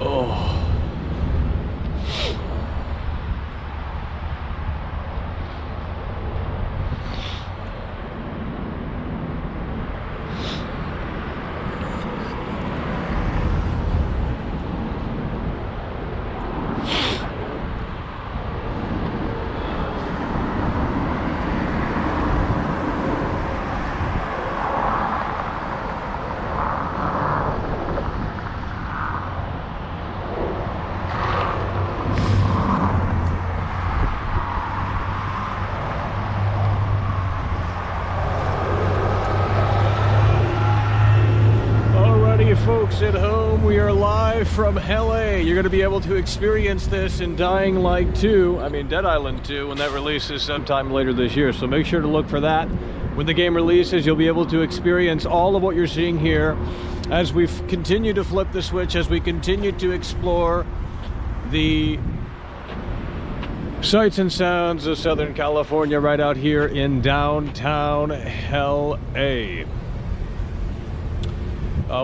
Oh. Folks at home, we are live from LA. You're going to be able to experience this in Dying Light 2, Dead Island 2, when that releases sometime later this year. So make sure to look for that. When the game releases, you'll be able to experience all of what you're seeing here as we continue to flip the switch, as we continue to explore the sights and sounds of Southern California right out here in downtown LA.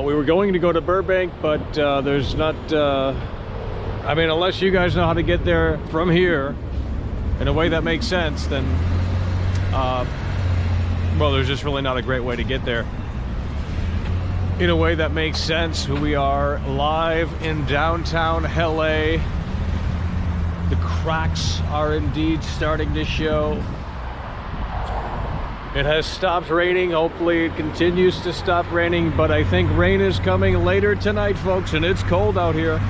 We were going to go to Burbank, but there's not, unless you guys know how to get there from here in a way that makes sense, then, well, there's just really not a great way to get there in a way that makes sense. We are live in downtown LA. The cracks are indeed starting to show. It has stopped raining. Hopefully it continues to stop raining, but I think rain is coming later tonight, folks, and it's cold out here.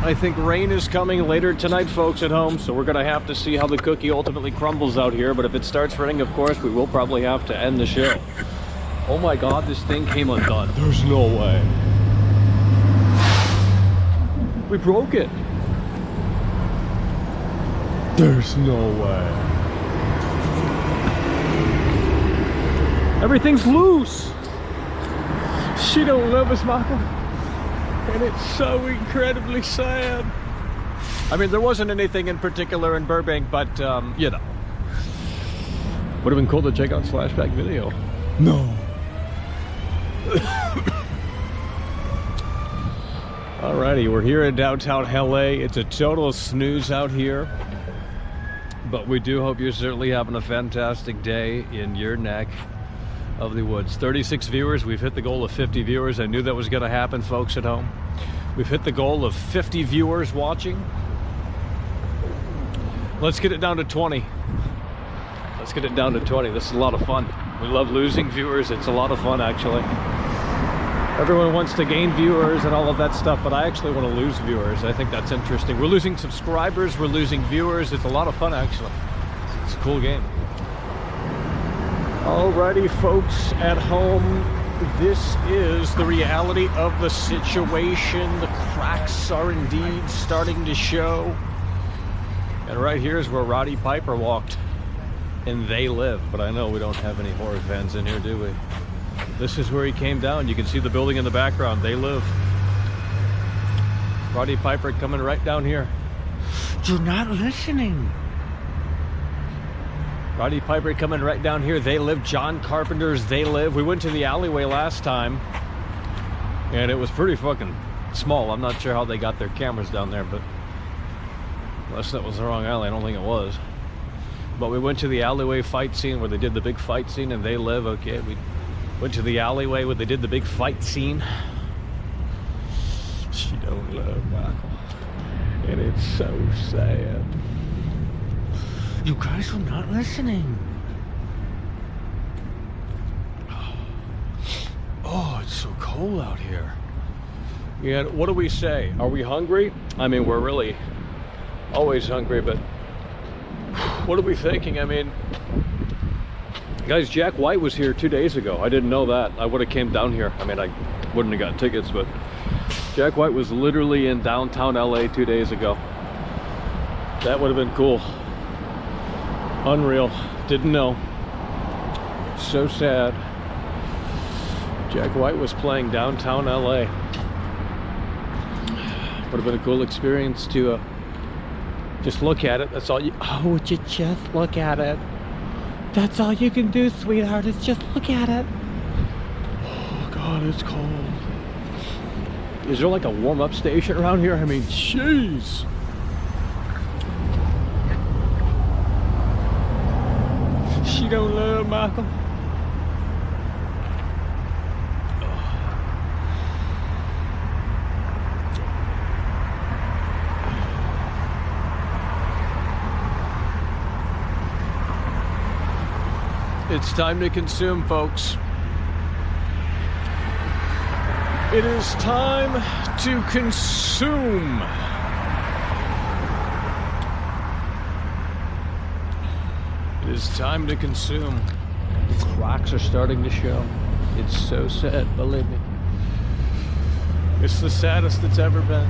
I think rain is coming later tonight, folks at home, so we're gonna have to see how the cookie ultimately crumbles out here. But if it starts raining, of course, we will probably have to end the show. Oh my God, this thing came undone. There's no way. We broke it. There's no way. Everything's loose. She don't love us, Michael. And it's so incredibly sad. There wasn't anything in particular in Burbank, but, you know. Would have been cool to check out Slashback video. No. Alrighty, we're here in downtown LA. It's a total snooze out here. But we do hope you're certainly having a fantastic day in your neck of the woods. 36 viewers. We've hit the goal of 50 viewers. I knew that was going to happen, folks at home. We've hit the goal of 50 viewers watching. Let's get it down to 20. Let's get it down to 20. This is a lot of fun. We love losing viewers. It's a lot of fun, actually. Everyone wants to gain viewers and all of that stuff, but I actually want to lose viewers. I think that's interesting. We're losing subscribers. We're losing viewers. It's a lot of fun, actually. It's a cool game. Alrighty, folks at home, this is the reality of the situation. The cracks are indeed starting to show. And right here is where Roddy Piper walked. And They Live. But I know we don't have any horror fans in here, do we? This is where he came down. You can see the building in the background. They Live. Roddy Piper coming right down here. You're not listening. Roddy Piper coming right down here. They Live. John Carpenter's They Live. We went to the alleyway last time, and it was pretty fucking small. I'm not sure how they got their cameras down there, but unless that was the wrong alley, I don't think it was. But we went to the alleyway fight scene where they did the big fight scene, and They Live. Okay, we went to the alleyway where they did the big fight scene. She don't love Michael, and it's so sad. You guys are not listening. Oh, it's so cold out here. Yeah, what do we say? Are we hungry? We're really always hungry, but what are we thinking? Guys, Jack White was here 2 days ago. I didn't know that. I would have came down here. I wouldn't have got tickets, but Jack White was literally in downtown LA 2 days ago. That would have been cool. Unreal. Didn't know. So sad. Jack White was playing downtown LA. Would have been a cool experience to just look at it. That's all you... Oh, would you just look at it? That's all you can do, sweetheart, is just look at it. Oh, God, it's cold. Is there like a warm-up station around here? I mean, jeez. She don't love Michael. It's time to consume, folks. It is time to consume. It is time to consume. The cracks are starting to show. It's so sad, believe me. It's the saddest it's ever been.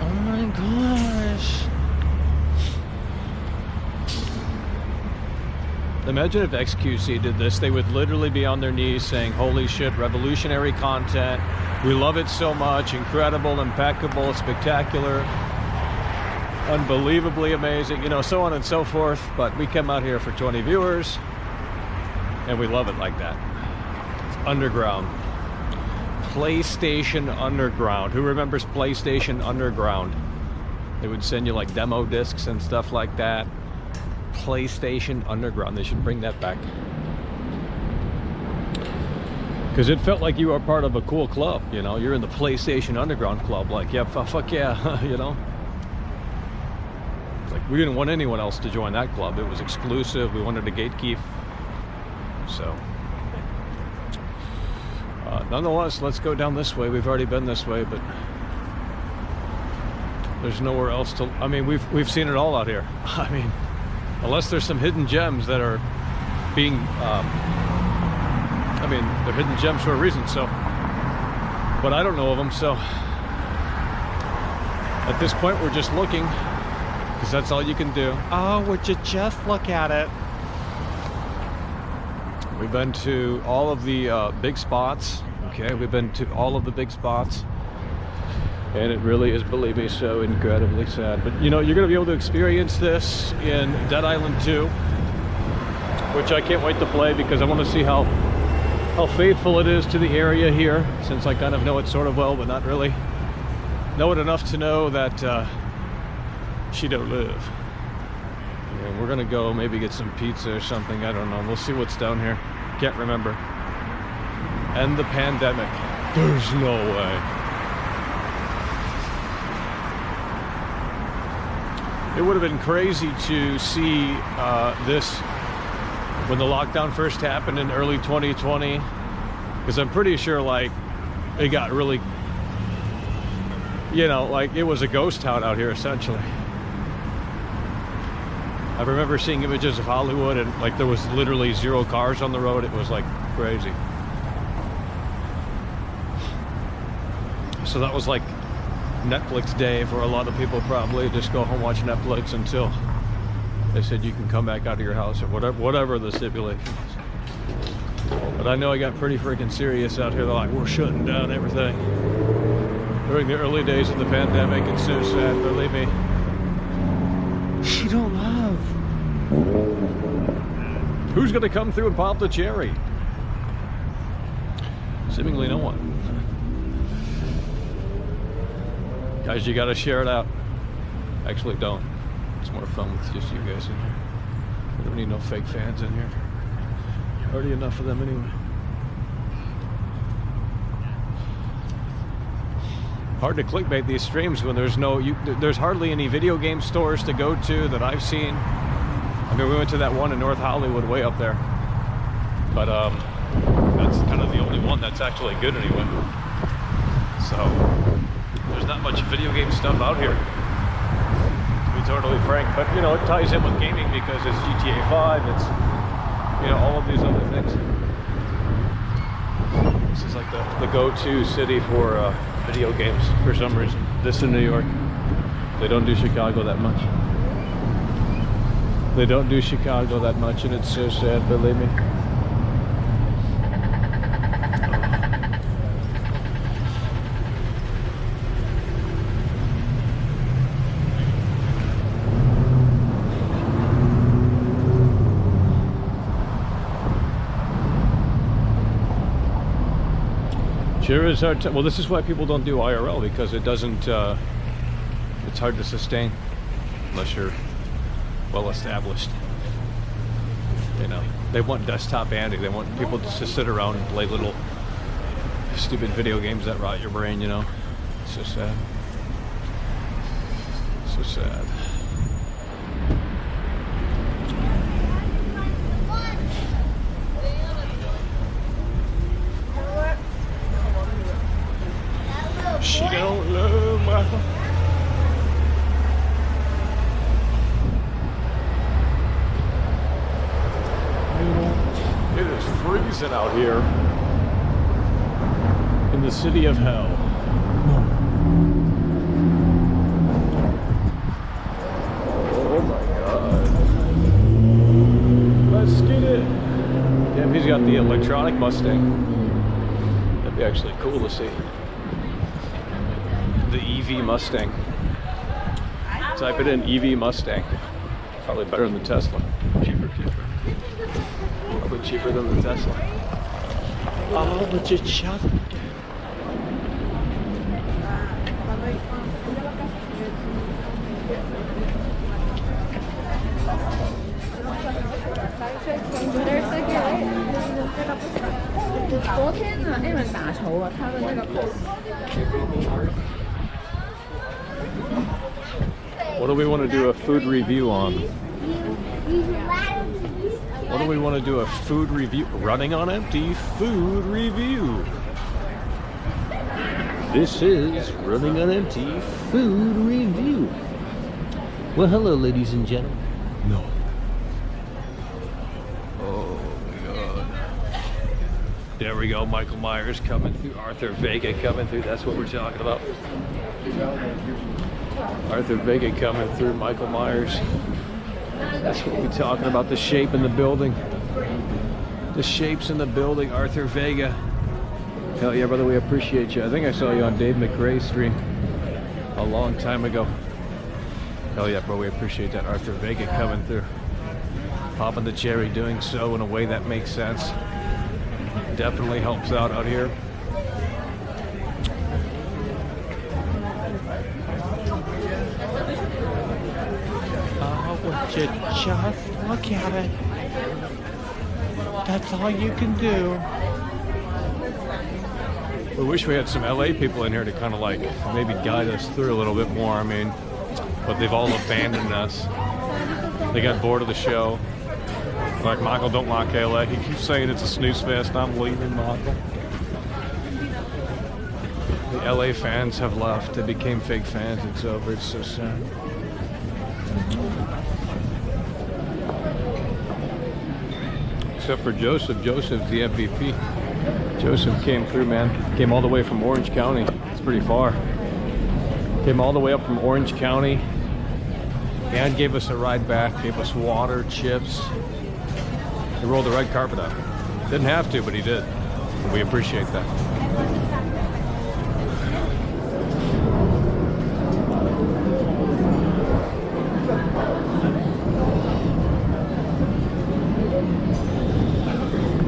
Oh my gosh. Imagine if XQC did this. They would literally be on their knees saying, holy shit, revolutionary content. We love it so much. Incredible, impeccable, spectacular, unbelievably amazing, you know, so on and so forth. But we come out here for 20 viewers and we love it like that. It's underground. PlayStation Underground. Who remembers PlayStation Underground? They would send you like demo discs and stuff like that. PlayStation Underground. They should bring that back. Because it felt like you were part of a cool club, you know? You're in the PlayStation Underground club. Like, yeah, fuck yeah, you know? It's like, we didn't want anyone else to join that club. It was exclusive. We wanted to gatekeep. So, nonetheless, let's go down this way. We've already been this way, but there's nowhere else to... I mean, we've seen it all out here. I mean... Unless there's some hidden gems that are being, I mean, they're hidden gems for a reason, so. But I don't know of them, so. At this point, we're just looking, because that's all you can do. Oh, would you just look at it? We've been to all of the big spots, okay? We've been to all of the big spots. And it really is, believe me, so incredibly sad. But, you know, you're going to be able to experience this in Dead Island 2, which I can't wait to play because I want to see how faithful it is to the area here, since I kind of know it sort of well, but not really. Know it enough to know that she don't live. And we're going to go maybe get some pizza or something. I don't know. We'll see what's down here. Can't remember. And the pandemic. There's no way. It would have been crazy to see this when the lockdown first happened in early 2020, because I'm pretty sure like it got really, you know, like it was a ghost town out here essentially. I remember seeing images of Hollywood and like there was literally 0 cars on the road. It was like crazy. So that was like Netflix day for a lot of people, probably just go home, watch Netflix until they said you can come back out of your house or whatever the stipulation is. But I know I got pretty freaking serious out here. They're like, we're shutting down everything. During the early days of the pandemic, it's so sad, believe me. She don't love. Who's gonna come through and pop the cherry? Seemingly no one. Guys, you gotta share it out. Actually, don't. It's more fun with just you guys in here. We don't need no fake fans in here. Already enough of them anyway. Hard to clickbait these streams when there's there's hardly any video game stores to go to that I've seen. I mean, we went to that one in North Hollywood, way up there. But that's kind of the only one that's actually good anyway. So. There's not much video game stuff out here, to be totally frank, but you know, it ties in with gaming because it's GTA 5, it's, you know, all of these other things. This is like the go-to city for video games for some reason. This in New York. They don't do Chicago that much. They don't do Chicago that much, and it's so sad, believe me. Sure is hard to, well, this is why people don't do IRL, because it doesn't, it's hard to sustain unless you're well established. You know, they want desktop Andy. They want people to just sit around and play little stupid video games that rot your brain, you know. It's so sad. So sad. She don't love Michael. It is freezing out here in the city of hell. Oh my God. Let's get it. Damn, he's got the electronic Mustang. That'd be actually cool to see. The EV Mustang. Type it in, EV Mustang. Probably better than the Tesla. Cheaper. Probably cheaper than the Tesla. Oh, but just shut it. What do we want to do a food review on? What do we want to do a food review? Running on empty food review. This is Running on Empty food review. Well, hello, ladies and gentlemen. No. Oh my God. There we go. Michael Myers coming through. Arthur Vega coming through. That's what we're talking about. Arthur Vega coming through. Michael Myers. That's what we're talking about. The shape in the building. The shapes in the building. Arthur Vega. Hell yeah, brother, we appreciate you. I think I saw you on Dave McRae's stream a long time ago. Hell yeah, bro, we appreciate that. Arthur Vega coming through. Popping the cherry, doing so in a way that makes sense. Definitely helps out here. Oh, would you just look at it? That's all you can do. We wish we had some LA people in here to kind of like maybe guide us through a little bit more. I mean, but they've all abandoned us. They got bored of the show. Like, Michael, don't like LA. He keeps saying it's a snooze fest. I'm leaving, Michael. The LA fans have left. They became fake fans. It's over. It's so sad. Except for Joseph. Joseph's the MVP. Joseph came through, man. Came all the way from Orange County. It's pretty far. Came all the way up from Orange County and gave us a ride back. Gave us water, chips. He rolled the red carpet out. Didn't have to, but he did. We appreciate that.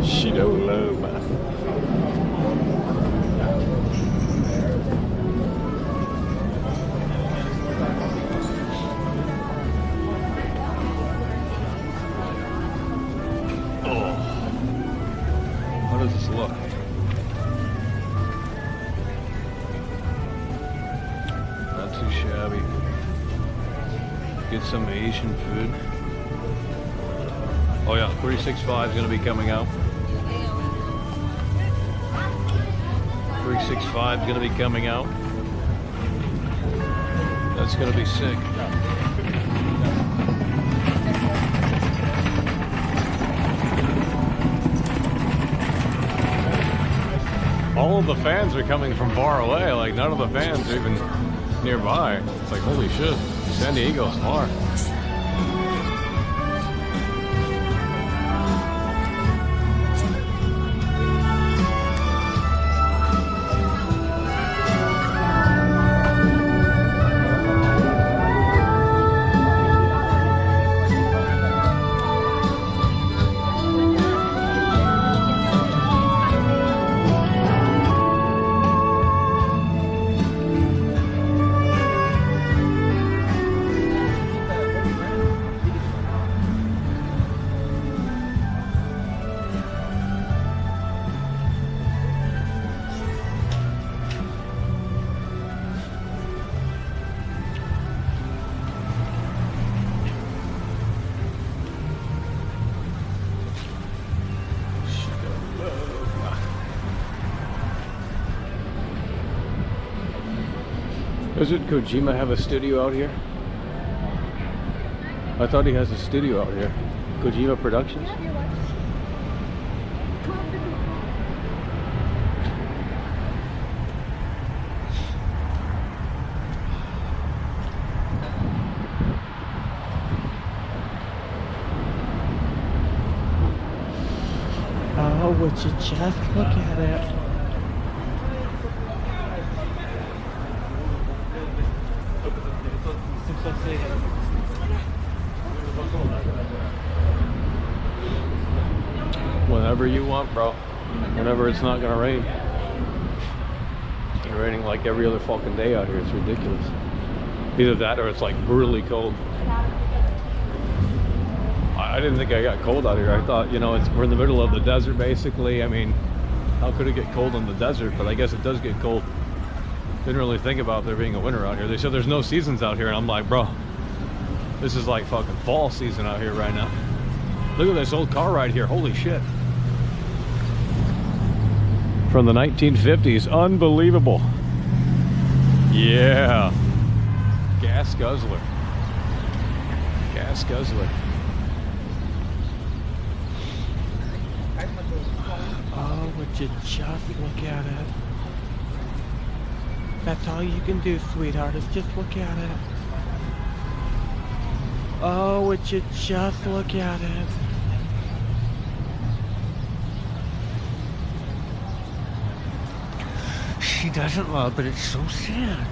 She don't love me. Look. Not too shabby. Get some Asian food. Oh yeah, 365 is going to be coming out. 365 is going to be coming out. That's going to be sick. All of the fans are coming from far away. Like, none of the fans are even nearby. It's like, holy shit, San Diego's far. Doesn't Kojima have a studio out here? I thought he has a studio out here. Kojima Productions? Oh, would you just look at it? Whenever you want, bro. Whenever it's not gonna rain. It's been raining like every other fucking day out here. It's ridiculous. Either that or it's like brutally cold. I didn't think I got cold out here. I thought, you know, we're in the middle of the desert basically. I mean, how could it get cold in the desert? But I guess it does get cold. Didn't really think about there being a winter out here. They said there's no seasons out here, and I'm like, bro, this is like fucking fall season out here right now. Look at this old car right here. Holy shit. From the 1950s. Unbelievable. Yeah. Gas guzzler. Gas guzzler. Oh, would you just look at it? That's all you can do, sweetheart, is just look at it. Oh, would you just look at it? She doesn't love, but it's so sad.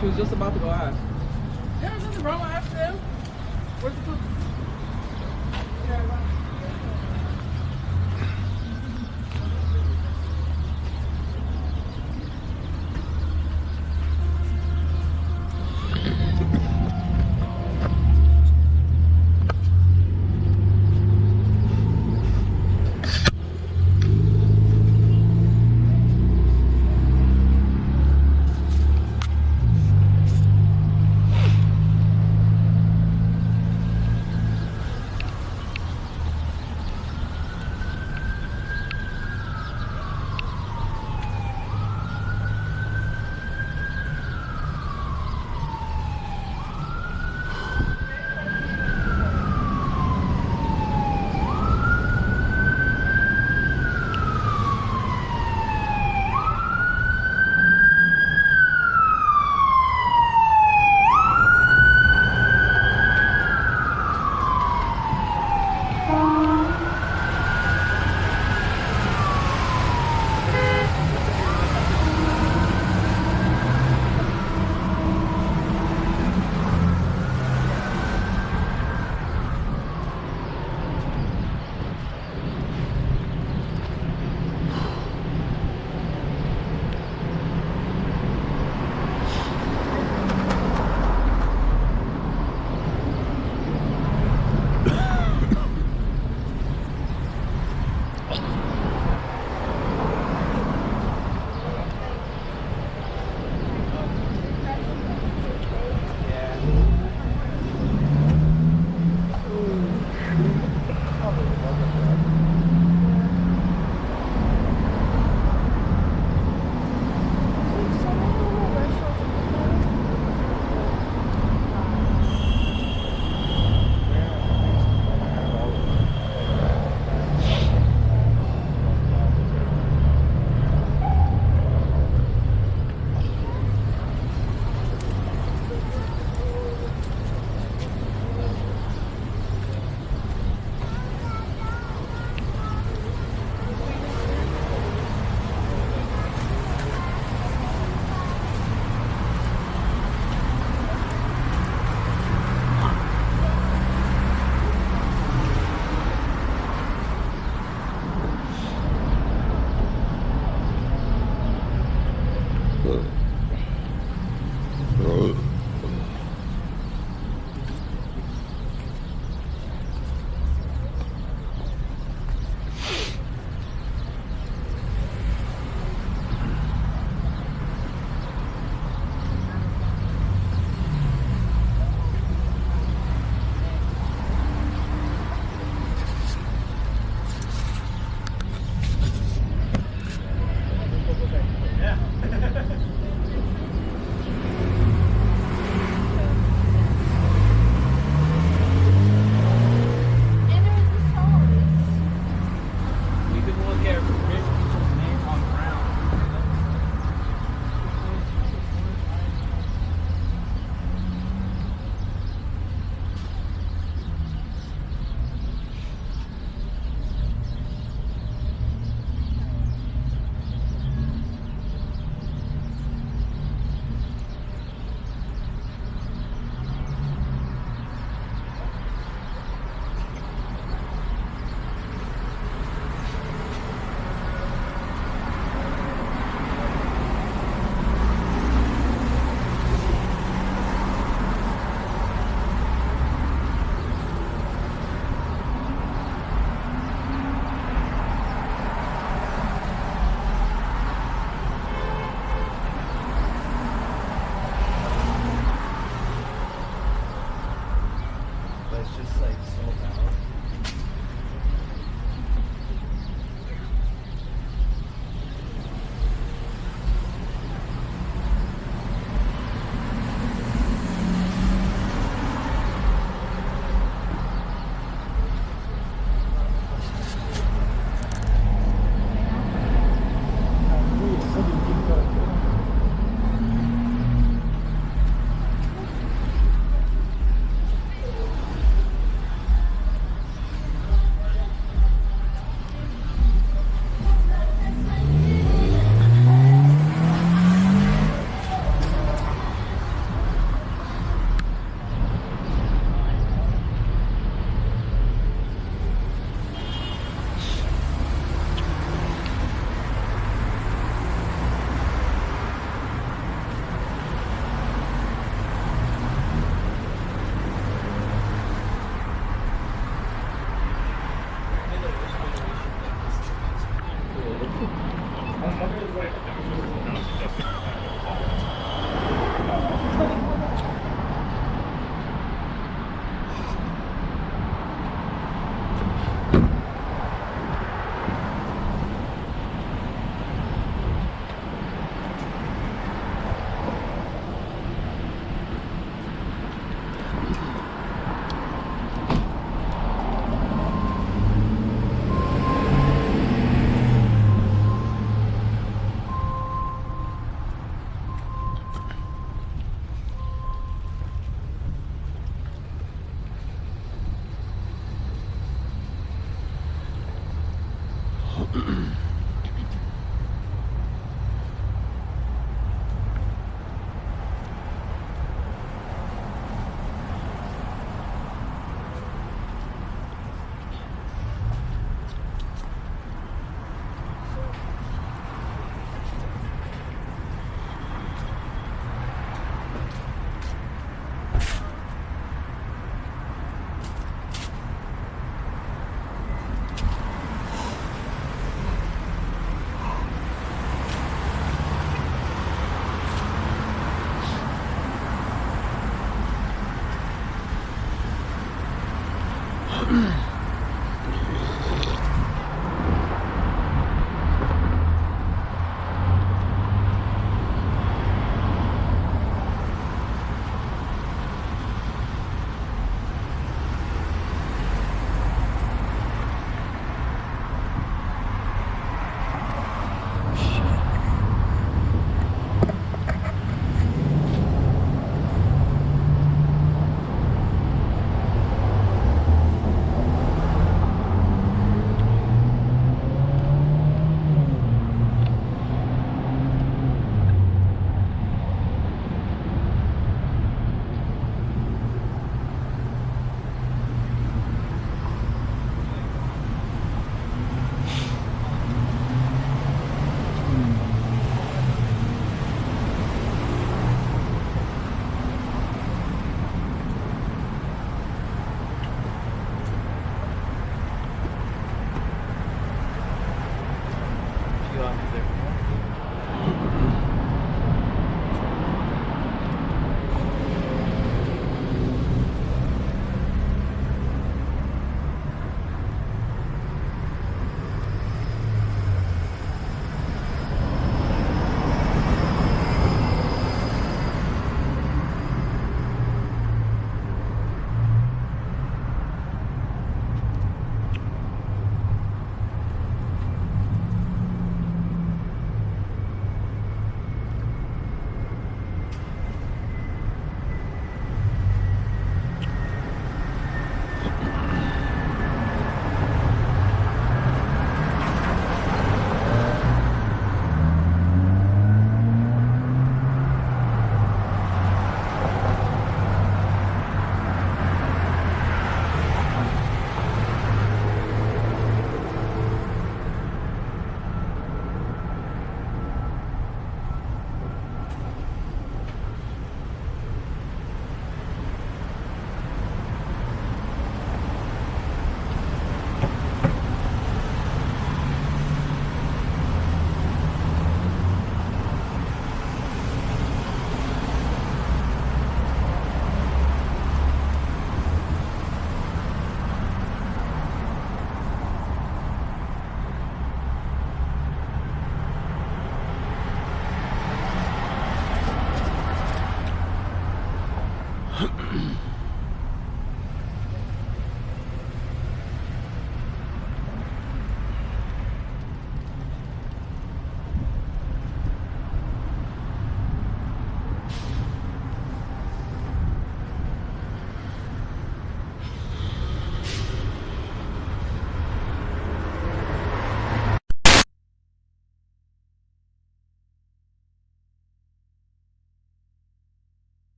She was just about to go ask. Yeah, there's nothing wrong with asking them. Where's the food?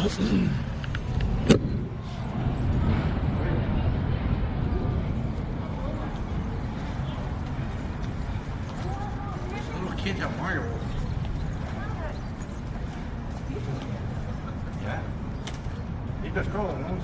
Little kids have Mario World. Yeah. He does call it, no?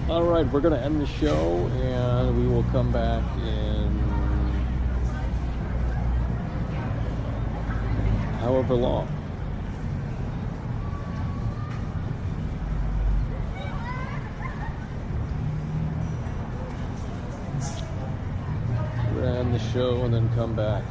All right, we're gonna end the show, and we will come back in however long. We're gonna end the show and then come back.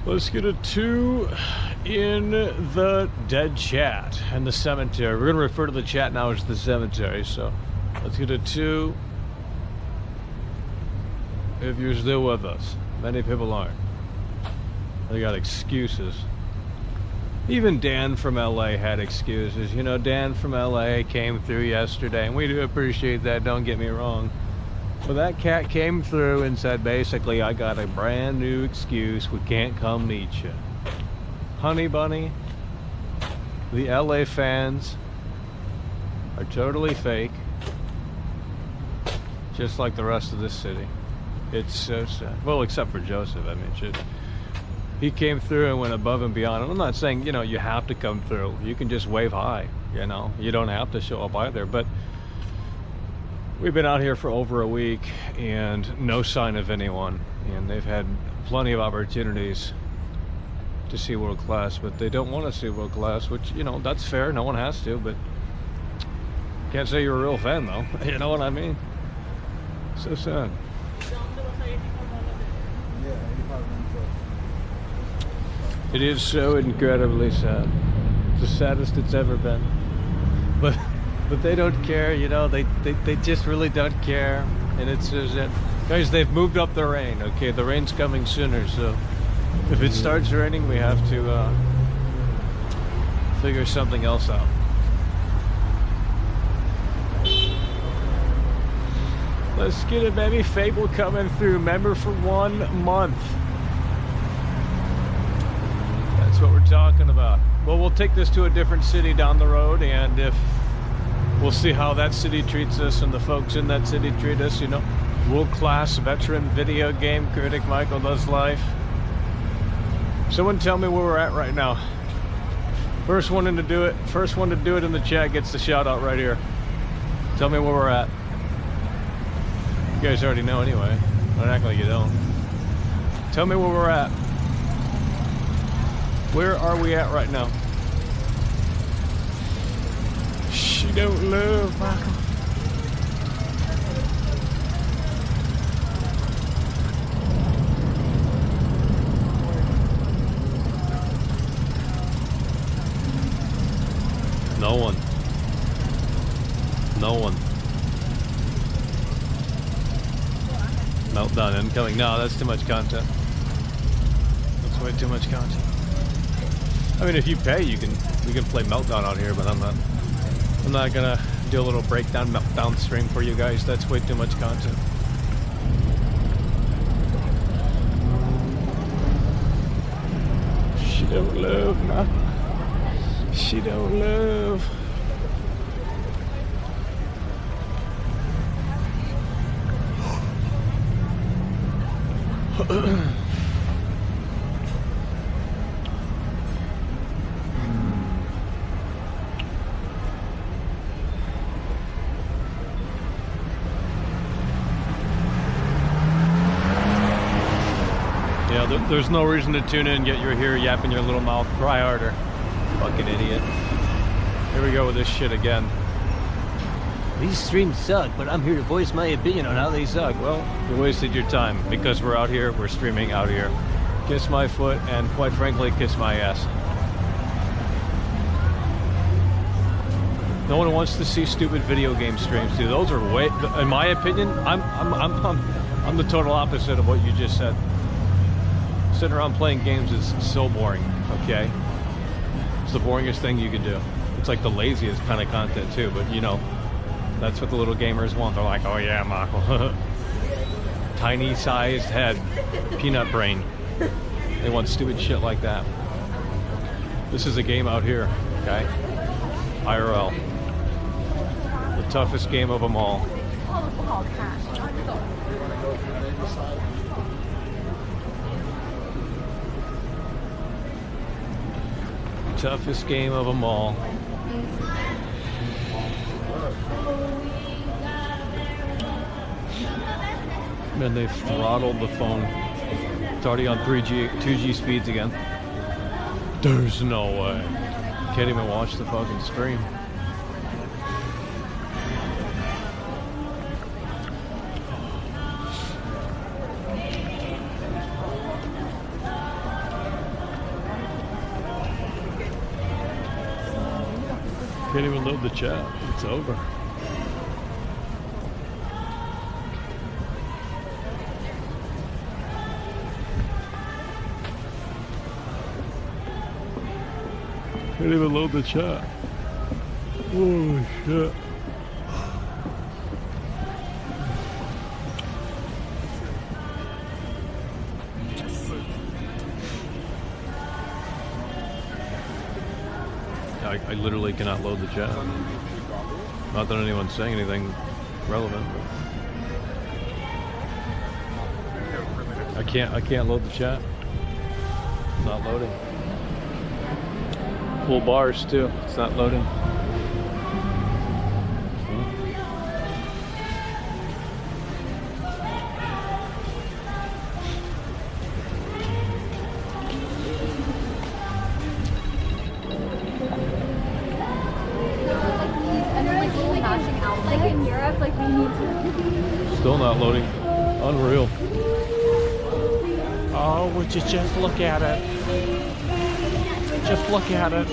Let's get a 2 in the dead chat and the cemetery. We're going to refer to the chat now as the cemetery, so let's get a 2 if you're still with us. Many people aren't. They got excuses. Even Dan from LA had excuses. You know, Dan from LA came through yesterday, and we do appreciate that, don't get me wrong. But that cat came through and said, basically, I got a brand new excuse. We can't come meet you. Honey Bunny, the LA fans are totally fake. Just like the rest of this city. It's so sad. Well, except for Joseph. I mean, just, he came through and went above and beyond. And I'm not saying, you know, you have to come through. You can just wave hi, you know. You don't have to show up either. But We've been out here for over a week and no sign of anyone, and they've had plenty of opportunities to see world class, but they don't want to see world class, which, you know, that's fair. No one has to, but can't say you're a real fan though. You know what I mean? So sad. It is so incredibly sad. It's the saddest it's ever been. But they don't care, you know, they just really don't care. And it's just that, guys, they've moved up the rain, okay? The rain's coming sooner, so if it starts raining, we have to figure something else out. Let's get it, baby. Fable coming through. Remember, for 1 month. That's what we're talking about. Well, we'll take this to a different city down the road, and if we'll see how that city treats us and the folks in that city treat us, you know. World-class veteran video game critic Michael Does Life. Someone tell me where we're at right now. First one to do it in the chat gets the shout out right here. Tell me where we're at. You guys already know anyway. Don't act like you don't. Tell me where we're at. Where are we at right now? She don't love Michael. No one. No one. Meltdown incoming. No, that's too much content. That's way too much content. I mean, if you pay, we can play Meltdown out here, but I'm not gonna do a little breakdown Meltdown stream for you guys. That's way too much content. She don't love, man. She don't love. Yeah, there's no reason to tune in, yet you're here yapping your little mouth. Cry harder. Fucking idiot. Here we go with this shit again. These streams suck, but I'm here to voice my opinion on how they suck. Well, you wasted your time because we're out here, we're streaming out here. Kiss my foot and, quite frankly, kiss my ass. No one wants to see stupid video game streams, dude. Those are way, in my opinion, I'm the total opposite of what you just said. Sitting around playing games is so boring, okay? It's the boringest thing you can do. It's like the laziest kind of content too, but you know, that's what the little gamers want. They're like, oh yeah, Michael. Tiny sized head, peanut brain. They want stupid shit like that. This is a game out here, okay? IRL. The toughest game of them all. Toughest game of them all. Man, they've throttled the phone. It's already on 2G speeds again. There's no way. Can't even watch the fucking stream. Can't even load the chat. It's over. Can't even load the chat. Oh shit. I literally cannot load the chat. Not that anyone's saying anything relevant. I can't load the chat. Not loading. Full bars too. It's not loading. not loading. Unreal. Oh, would you just look at it? Just look at it.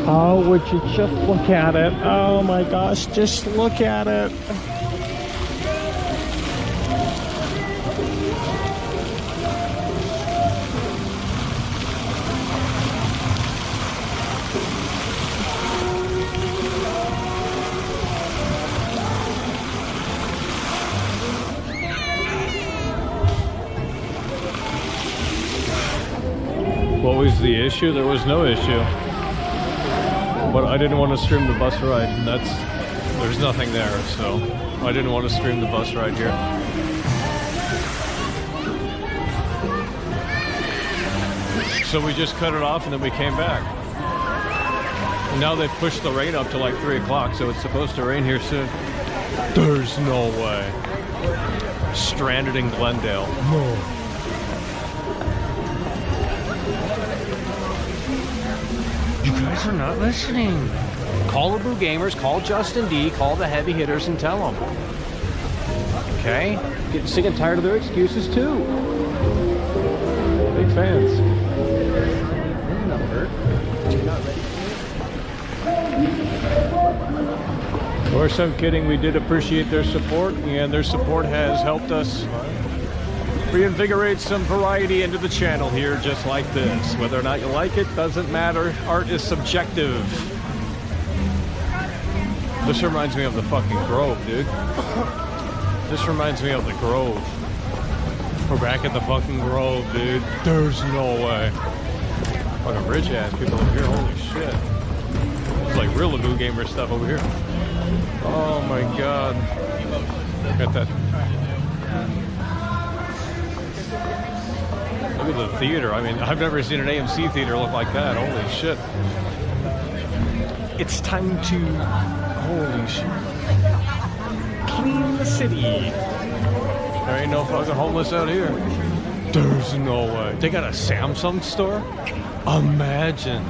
Oh, would you just look at it? Oh my gosh, just look at it. What was the issue? There was no issue. But I didn't want to stream the bus ride, and there's nothing there, so I didn't want to stream the bus ride here. So we just cut it off and then we came back. And now they've pushed the rain up to like 3 o'clock, so it's supposed to rain here soon. There's no way. Stranded in Glendale. No. You guys are not listening. Call the Boo Gamers, call Justin D, call the heavy hitters and tell them. Okay? Getting sick and tired of their excuses too. Big fans. Of course, I'm kidding. We did appreciate their support, and their support has helped us reinvigorate some variety into the channel here, just like this. Whether or not you like it doesn't matter. Art is subjective. This reminds me of the fucking Grove, dude. This reminds me of the Grove. We're back at the fucking Grove, dude. There's no way. Fucking rich ass people over here. Holy shit. It's like real Boo Gamer stuff over here. Oh my god. Look at that. Look at the theater. I mean, I've never seen an AMC theater look like that. Holy shit. It's time to... Holy shit. Clean the city. There ain't no fucking homeless out here. There's no way. They got a Samsung store? Imagine.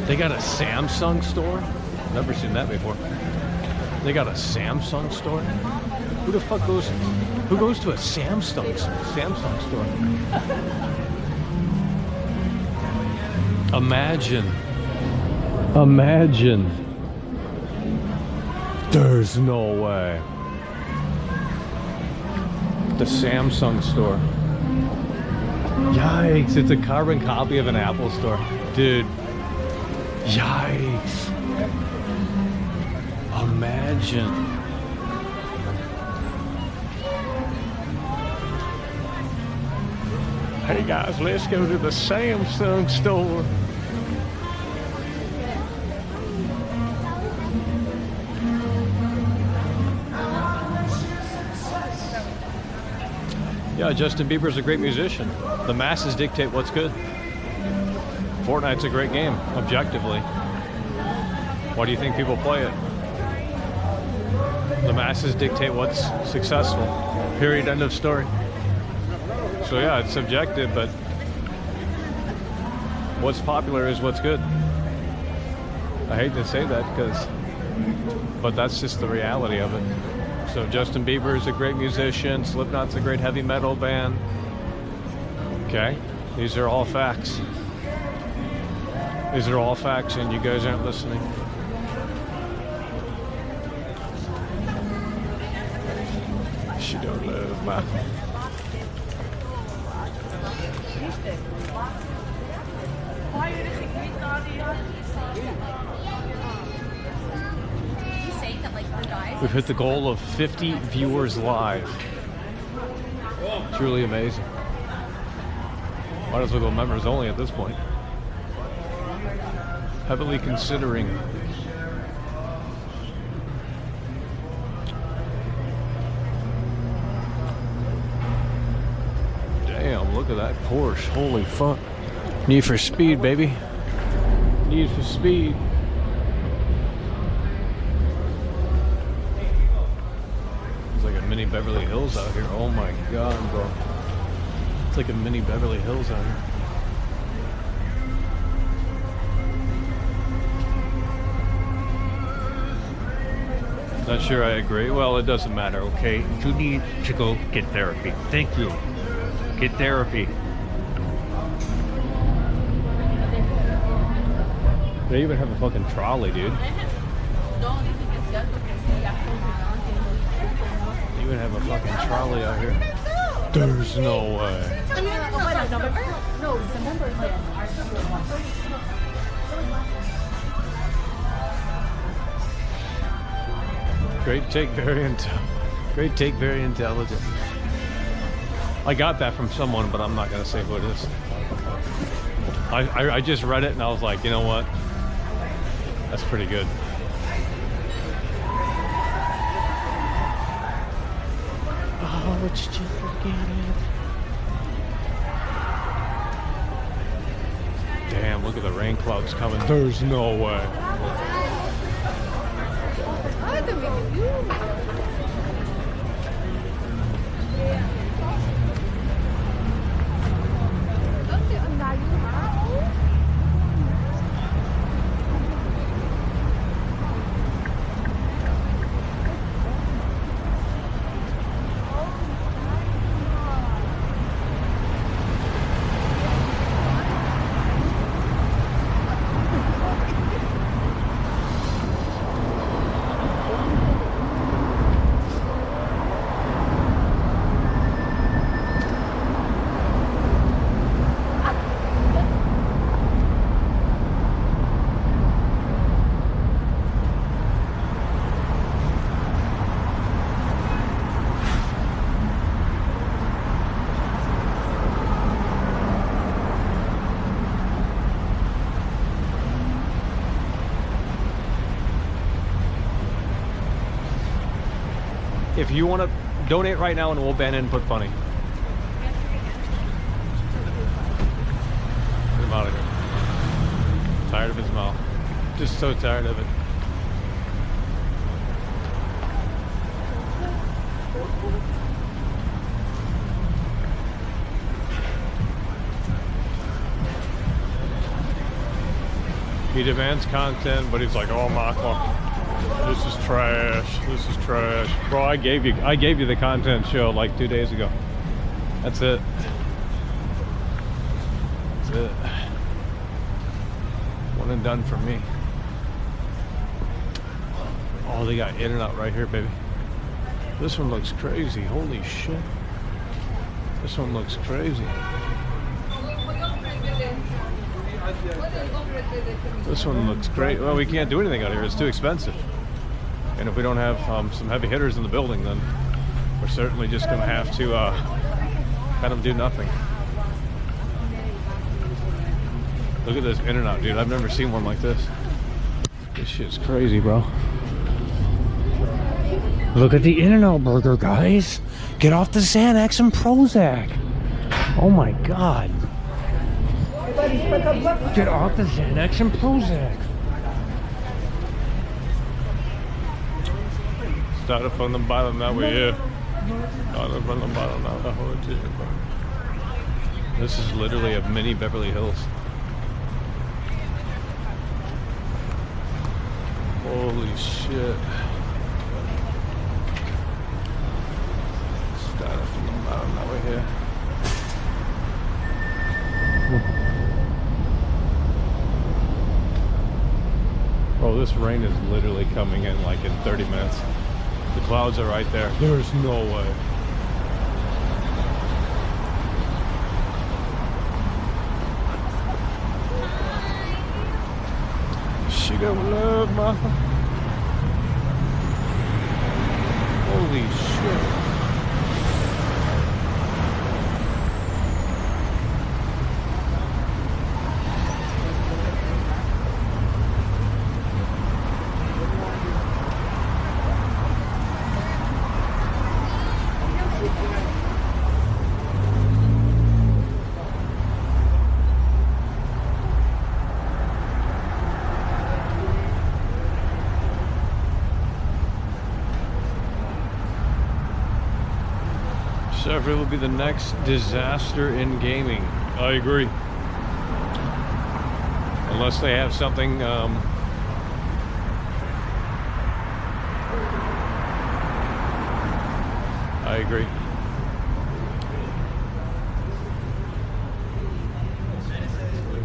They got a Samsung store? Never seen that before. They got a Samsung store? Who the fuck goes... Who goes to a Samsung store? Imagine. Imagine. There's no way. The Samsung store. Yikes, it's a carbon copy of an Apple store. Dude. Yikes. Imagine. Hey guys, let's go to the Samsung store. Yeah, Justin Bieber's a great musician. The masses dictate what's good. Fortnite's a great game, objectively. Why do you think people play it? The masses dictate what's successful. Period, end of story. So yeah, it's subjective, but what's popular is what's good. I hate to say that, but that's just the reality of it. So Justin Bieber is a great musician. Slipknot's a great heavy metal band. Okay, these are all facts. These are all facts, and you guys aren't listening. She don't love my... We've hit the goal of 50 viewers live. Truly amazing. Might as well go members only at this point. Heavily considering. Damn, look at that Porsche. Holy fuck. Need for Speed, baby. Need for Speed. It's like a mini Beverly Hills out here. Oh my god, bro. It's like a mini Beverly Hills out here. Not sure I agree. Well, it doesn't matter, okay? You need to go get therapy. Thank you. Get therapy. They even have a fucking trolley, dude. They even have a fucking trolley out here. There's no way. Great take, very intelligent. I got that from someone, but I'm not gonna say who it is. I just read it and I was like, you know what? That's pretty good. Oh, would you just look at it? Damn, look at the rain clouds coming. There's no way. If you want to donate right now, and we'll ban input funny. Get him out of here. Tired of his mouth. Just so tired of it. He demands content, but he's like, "Oh, Maka, this is trash. This is trash." Bro, I gave you the content show like 2 days ago. That's it. That's it. One and done for me. Oh, they got In-N-Out right here, baby. This one looks crazy. Holy shit. This one looks crazy. This one looks great. Well, we can't do anything out here. It's too expensive. And if we don't have some heavy hitters in the building, then we're certainly just going to have to kind of do nothing. Look at this In-N-Out, dude. I've never seen one like this. This shit's crazy, bro. Look at the In-N-Out burger, guys. Get off the Xanax and Prozac. Oh my God. Get off the Xanax and Prozac. Started from the bottom, now we're here. Started from the bottom, now we're here. This is literally a mini Beverly Hills. Holy shit. Started from the bottom, now we're here. Oh, this rain is literally coming in like in 30 minutes. The clouds are right there. There's no way. She don't love Martha. Holy shit. Several will be the next disaster in gaming. I agree. Unless they have something I agree.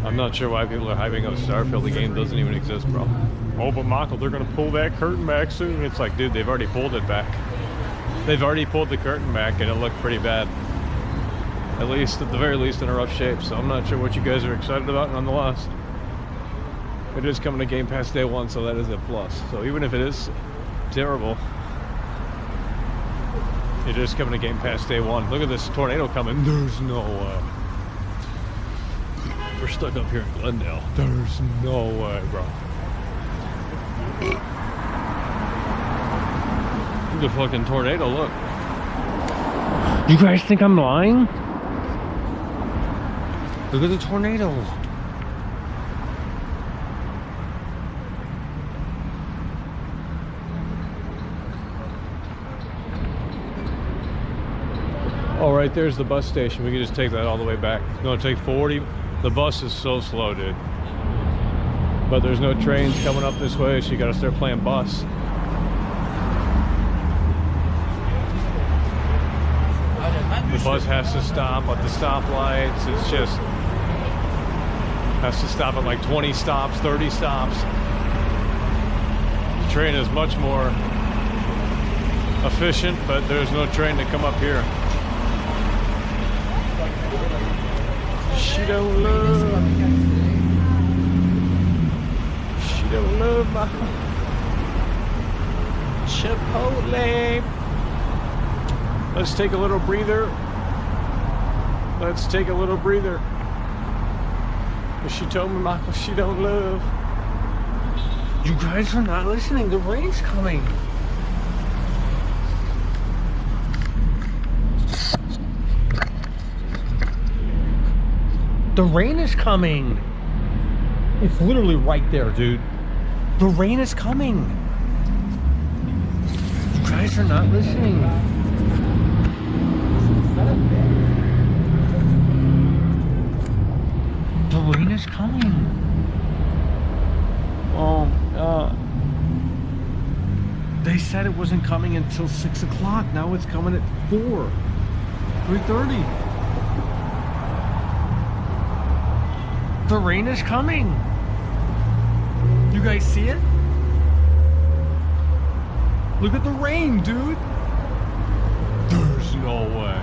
I'm not sure why people are hyping up Starfield. The game doesn't even exist, bro. Oh, but Michael, they're gonna pull that curtain back soon. It's like, dude, they've already pulled it back. They've already pulled the curtain back, and it looked pretty bad. At least, at the very least, in a rough shape. So I'm not sure what you guys are excited about. Nonetheless, it is coming to Game Pass day one, so that is a plus. So even if it is terrible, it is coming to Game Pass day one. Look at this tornado coming. There's no way. We're stuck up here in Glendale. There's no way, bro. The fucking tornado, look. You guys think I'm lying? Look at the tornado. Oh, right there's the bus station. We can just take that all the way back. It's gonna take 40. The bus is so slow, dude. But there's no trains coming up this way, so you gotta start playing bus. The bus has to stop at the stoplights. It's just has to stop at like 20 stops, 30 stops. The train is much more efficient, but there's no train to come up here. She don't love. She don't love my Chipotle. Let's take a little breather. Let's take a little breather. But she told me, Michael, she don't love. You guys are not listening. The rain's coming. The rain is coming. It's literally right there, dude. The rain is coming. You guys are not listening. The rain is coming. Oh, God. They said it wasn't coming until 6 o'clock. Now it's coming at 4. 3:30. The rain is coming. You guys see it? Look at the rain, dude. There's no way.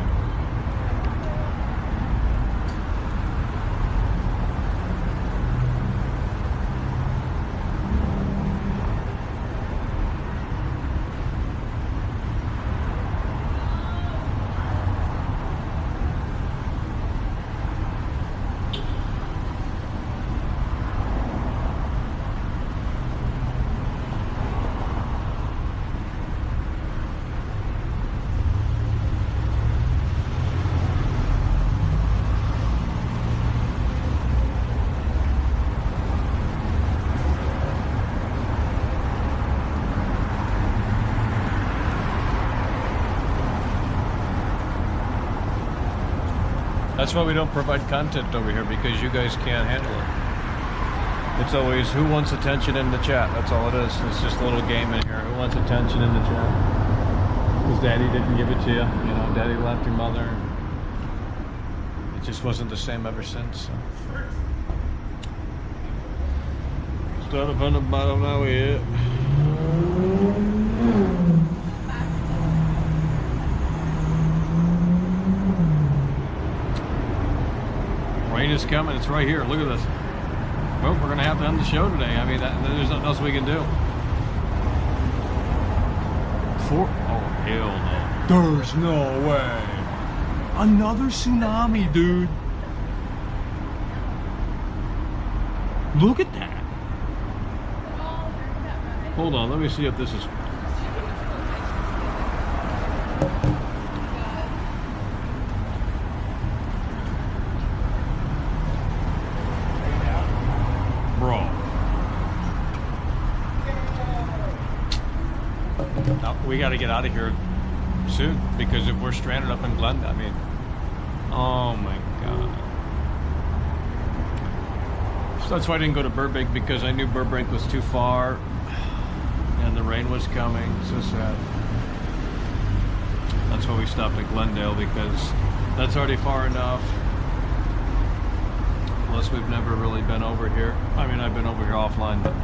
That's why we don't provide content over here, because you guys can't handle it. It's always who wants attention in the chat. That's all it is. It's just a little game in here. Who wants attention in the chat? Because daddy didn't give it to you. You know, daddy left your mother. It just wasn't the same ever since. So. Started from the bottom, now we hit. Rain is coming. It's right here. Look at this. Well, we're going to have to end the show today. I mean, there's nothing else we can do. Oh, hell no. There's no way. Another tsunami, dude. Look at that. Hold on. Let me see if this is... We got to get out of here soon, because if we're stranded up in Glendale, I mean, oh my God. So that's why I didn't go to Burbank, because I knew Burbank was too far and the rain was coming. So sad. That's why we stopped at Glendale, because that's already far enough. Plus, we've never really been over here. I mean, I've been over here offline, but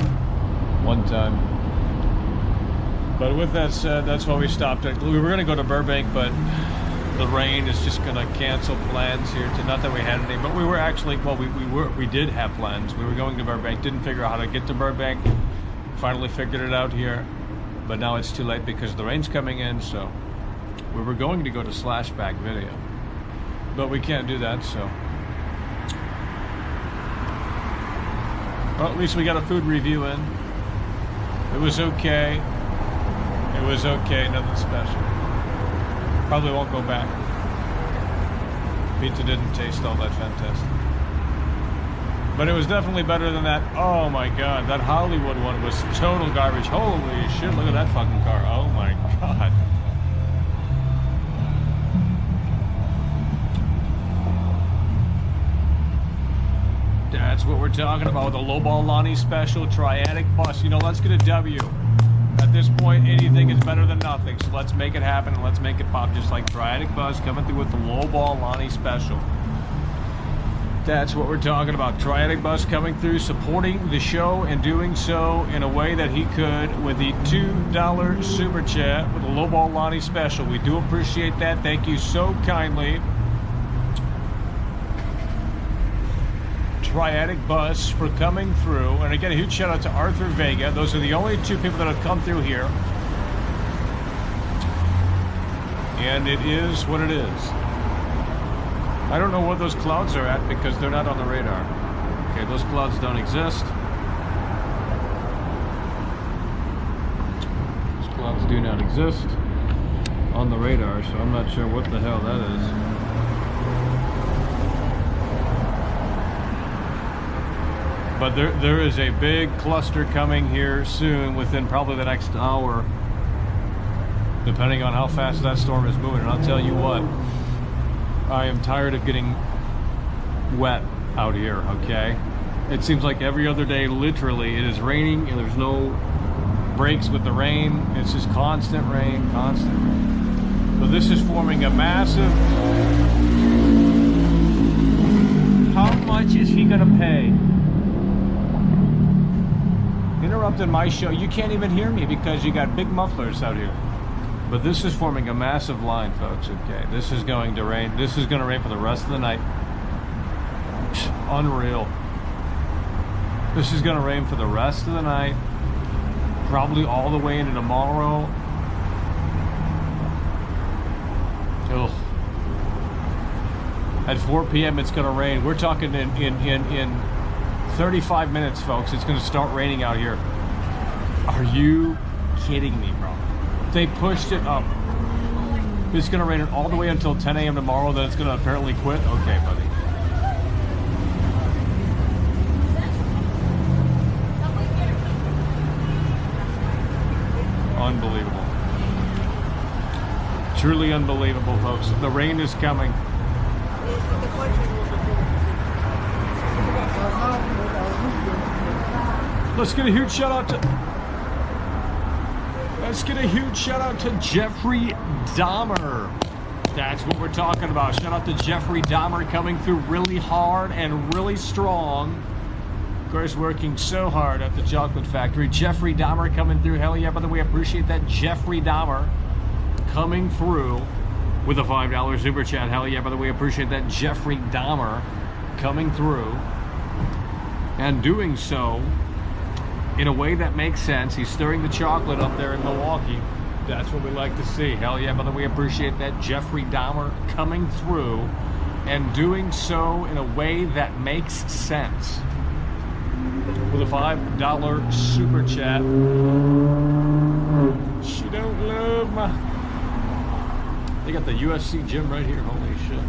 one time. But with that said, that's why we stopped at. We were going to go to Burbank, but the rain is just going to cancel plans here. Not that we had any, but we were actually, well, we did have plans. We were going to Burbank. Didn't figure out how to get to Burbank. Finally figured it out here, but now it's too late because the rain's coming in. So we were going to go to Slashback Video, but we can't do that. So. Well, at least we got a food review in. It was okay. It was okay, nothing special. Probably won't go back. Pizza didn't taste all that fantastic. But it was definitely better than that. Oh my god, that Hollywood one was total garbage. Holy shit, look at that fucking car. Oh my god. That's what we're talking about with the Lowball Lonnie special triadic bus. You know, let's get a W. At this point, anything is better than nothing. So let's make it happen and let's make it pop, just like triadic bus coming through with the Lowball Lonnie special. That's what we're talking about. Triadic bus coming through, supporting the show and doing so in a way that he could with the $2 super chat with the Lowball Lonnie special. We do appreciate that. Thank you so kindly. Triadic bus for coming through, and again, a huge shout out to Arthur Vega. Those are the only two people that have come through here, and it is what it is. I don't know what those clouds are at because they're not on the radar. Okay, those clouds don't exist. Those clouds do not exist on the radar, so I'm not sure what the hell that is. But there is a big cluster coming here soon, within probably the next hour, depending on how fast that storm is moving. And I'll tell you what, I am tired of getting wet out here, okay? It seems like every other day, literally, it is raining and there's no breaks with the rain. It's just constant rain, constant rain. So this is forming a massive... How much is he gonna pay? Interrupted my show. You can't even hear me because you got big mufflers out here. But this is forming a massive line, folks. Okay, this is going to rain. This is going to rain for the rest of the night. Unreal. This is going to rain for the rest of the night. Probably all the way into tomorrow. Ugh. At 4 p.m. it's going to rain. We're talking in 35 minutes, folks. It's going to start raining out here. Are you kidding me, bro? They pushed it up. It's going to rain all the way until 10 a.m. tomorrow, then it's going to apparently quit? Okay, buddy. Unbelievable. Truly unbelievable, folks. The rain is coming. Let's get a huge shout out to Jeffrey Dahmer. That's what we're talking about. Shout out to Jeffrey Dahmer coming through really hard and really strong. Of course, working so hard at the chocolate factory. Jeffrey Dahmer coming through. Hell yeah, by the way, I appreciate that. Jeffrey Dahmer coming through with a $5 super chat. Hell yeah, by the way, I appreciate that. Jeffrey Dahmer coming through and doing so in a way that makes sense. He's stirring the chocolate up there in Milwaukee. That's what we like to see. Hell yeah, by the way, appreciate that. Jeffrey Dahmer coming through and doing so in a way that makes sense. With a $5 super chat. She don't love my... They got the UFC gym right here. Holy shit.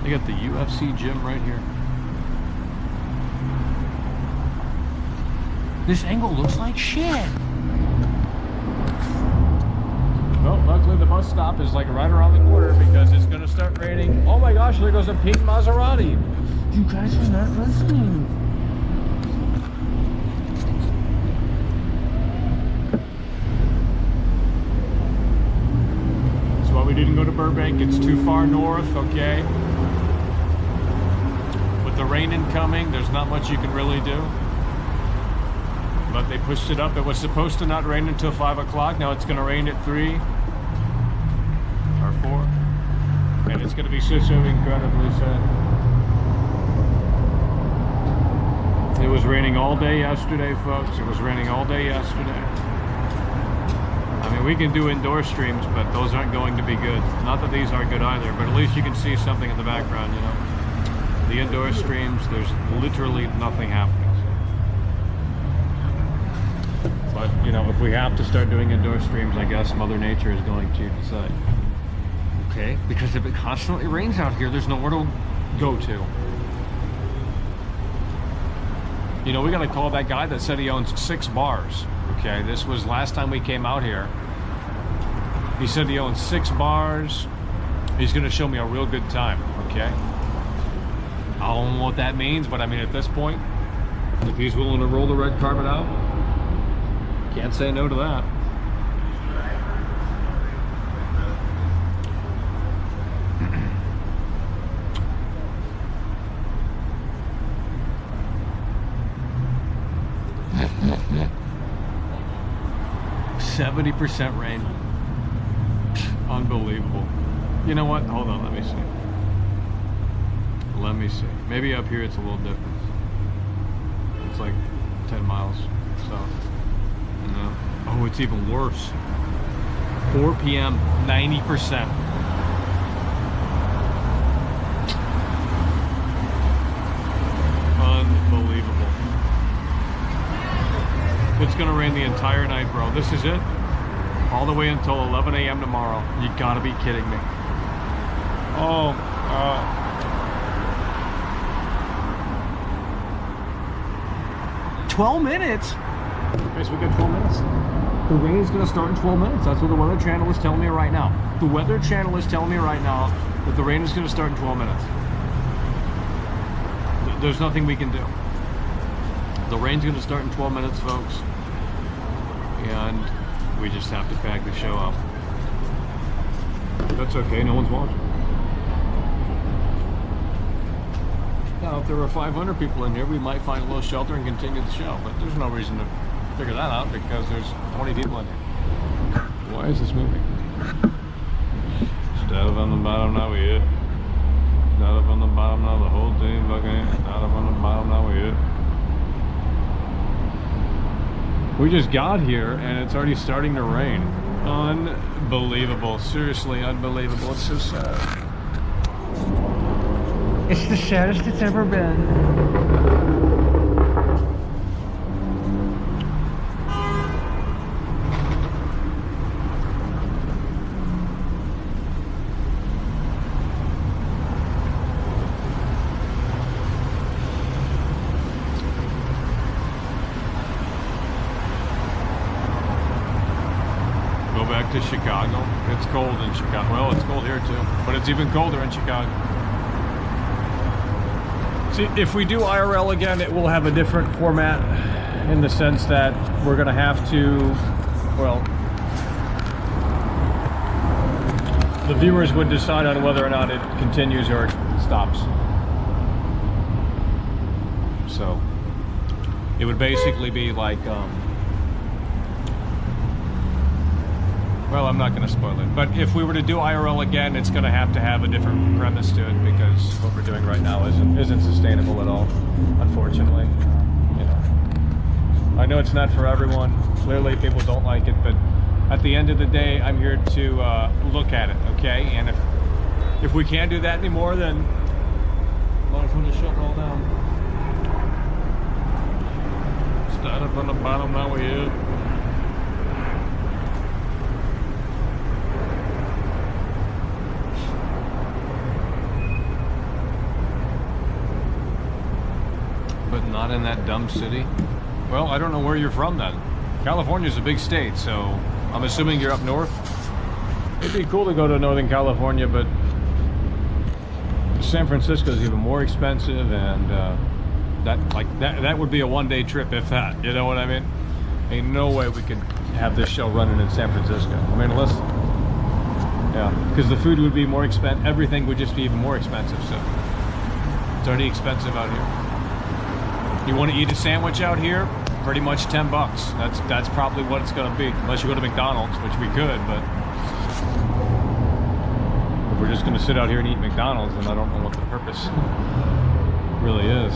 They got the UFC gym right here. This angle looks like shit. Well, luckily the bus stop is like right around the corner because it's going to start raining. Oh my gosh, there goes a pink Maserati. You guys are not listening. Burbank. It's too far north, okay? With the rain incoming, there's not much you can really do. But they pushed it up. It was supposed to not rain until 5 o'clock. Now it's going to rain at 3 or 4. And it's going to be so incredibly sad. It was raining all day yesterday, folks. It was raining all day yesterday. I mean, we can do indoor streams, but those aren't going to be good. Not that these aren't good either, but at least you can see something in the background, you know. The indoor streams, there's literally nothing happening. But, you know, if we have to start doing indoor streams, I guess Mother Nature is going to decide. Okay, because if it constantly rains out here, there's nowhere to go to. You know, we gotta call that guy that said he owns 6 bars. Okay, this was last time we came out here. He said he owns 6 bars. He's gonna show me a real good time, okay? I don't know what that means, but I mean, at this point, if he's willing to roll the red carpet out, can't say no to that. %70 rain. Unbelievable. You know what? Hold on, let me see. Let me see. Maybe up here it's a little different. It's like 10 miles south. No. Oh, it's even worse. 4 p.m., 90%. Unbelievable. It's gonna rain the entire night, bro. This is it. All the way until 11 a.m. tomorrow. You gotta be kidding me. Oh, 12 minutes? Okay, so we got 12 minutes. The rain is gonna start in 12 minutes. That's what the Weather Channel is telling me right now. The Weather Channel is telling me right now that the rain is gonna start in 12 minutes. There's nothing we can do. The rain's gonna start in 12 minutes, folks. And we just have to pack the show up. That's okay, no one's watching. Now, if there were 500 people in here, we might find a little shelter and continue the show, but there's no reason to figure that out because there's 20 people in here. Why is this moving? Start up on the bottom, now we hit. Start up on the bottom, now the whole thing fucking. Start up on the bottom, now we hit. We just got here and it's already starting to rain. Unbelievable. Seriously unbelievable. It's so sad. It's the saddest it's ever been. Back to Chicago. It's cold in Chicago. Well, it's cold here too, but it's even colder in Chicago. See, if we do IRL again, it will have a different format in the sense that we're going to have to, well, the viewers would decide on whether or not it continues or it stops. So, it would basically be like, well, I'm not going to spoil it, but if we were to do IRL again, it's going to have a different premise to it because what we're doing right now isn't sustainable at all, unfortunately. You know, I know it's not for everyone. Clearly, people don't like it, but at the end of the day, I'm here to look at it, okay? And if we can't do that anymore, then might as well just shut it all down. Start up on the bottom, now we hit. But not in that dumb city. Well, I don't know where you're from then. California's a big state, so I'm assuming you're up north. It'd be cool to go to Northern California, but San Francisco is even more expensive, and that would be a one-day trip, if that. You know what I mean? Ain't no way we could have this show running in San Francisco. I mean, Yeah, because the food would be more expensive. Everything would just be even more expensive. So it's already expensive out here. You want to eat a sandwich out here? Pretty much $10. That's probably what it's going to be, unless you go to McDonald's, which we could. But if we're just going to sit out here and eat McDonald's, then I don't know what the purpose really is.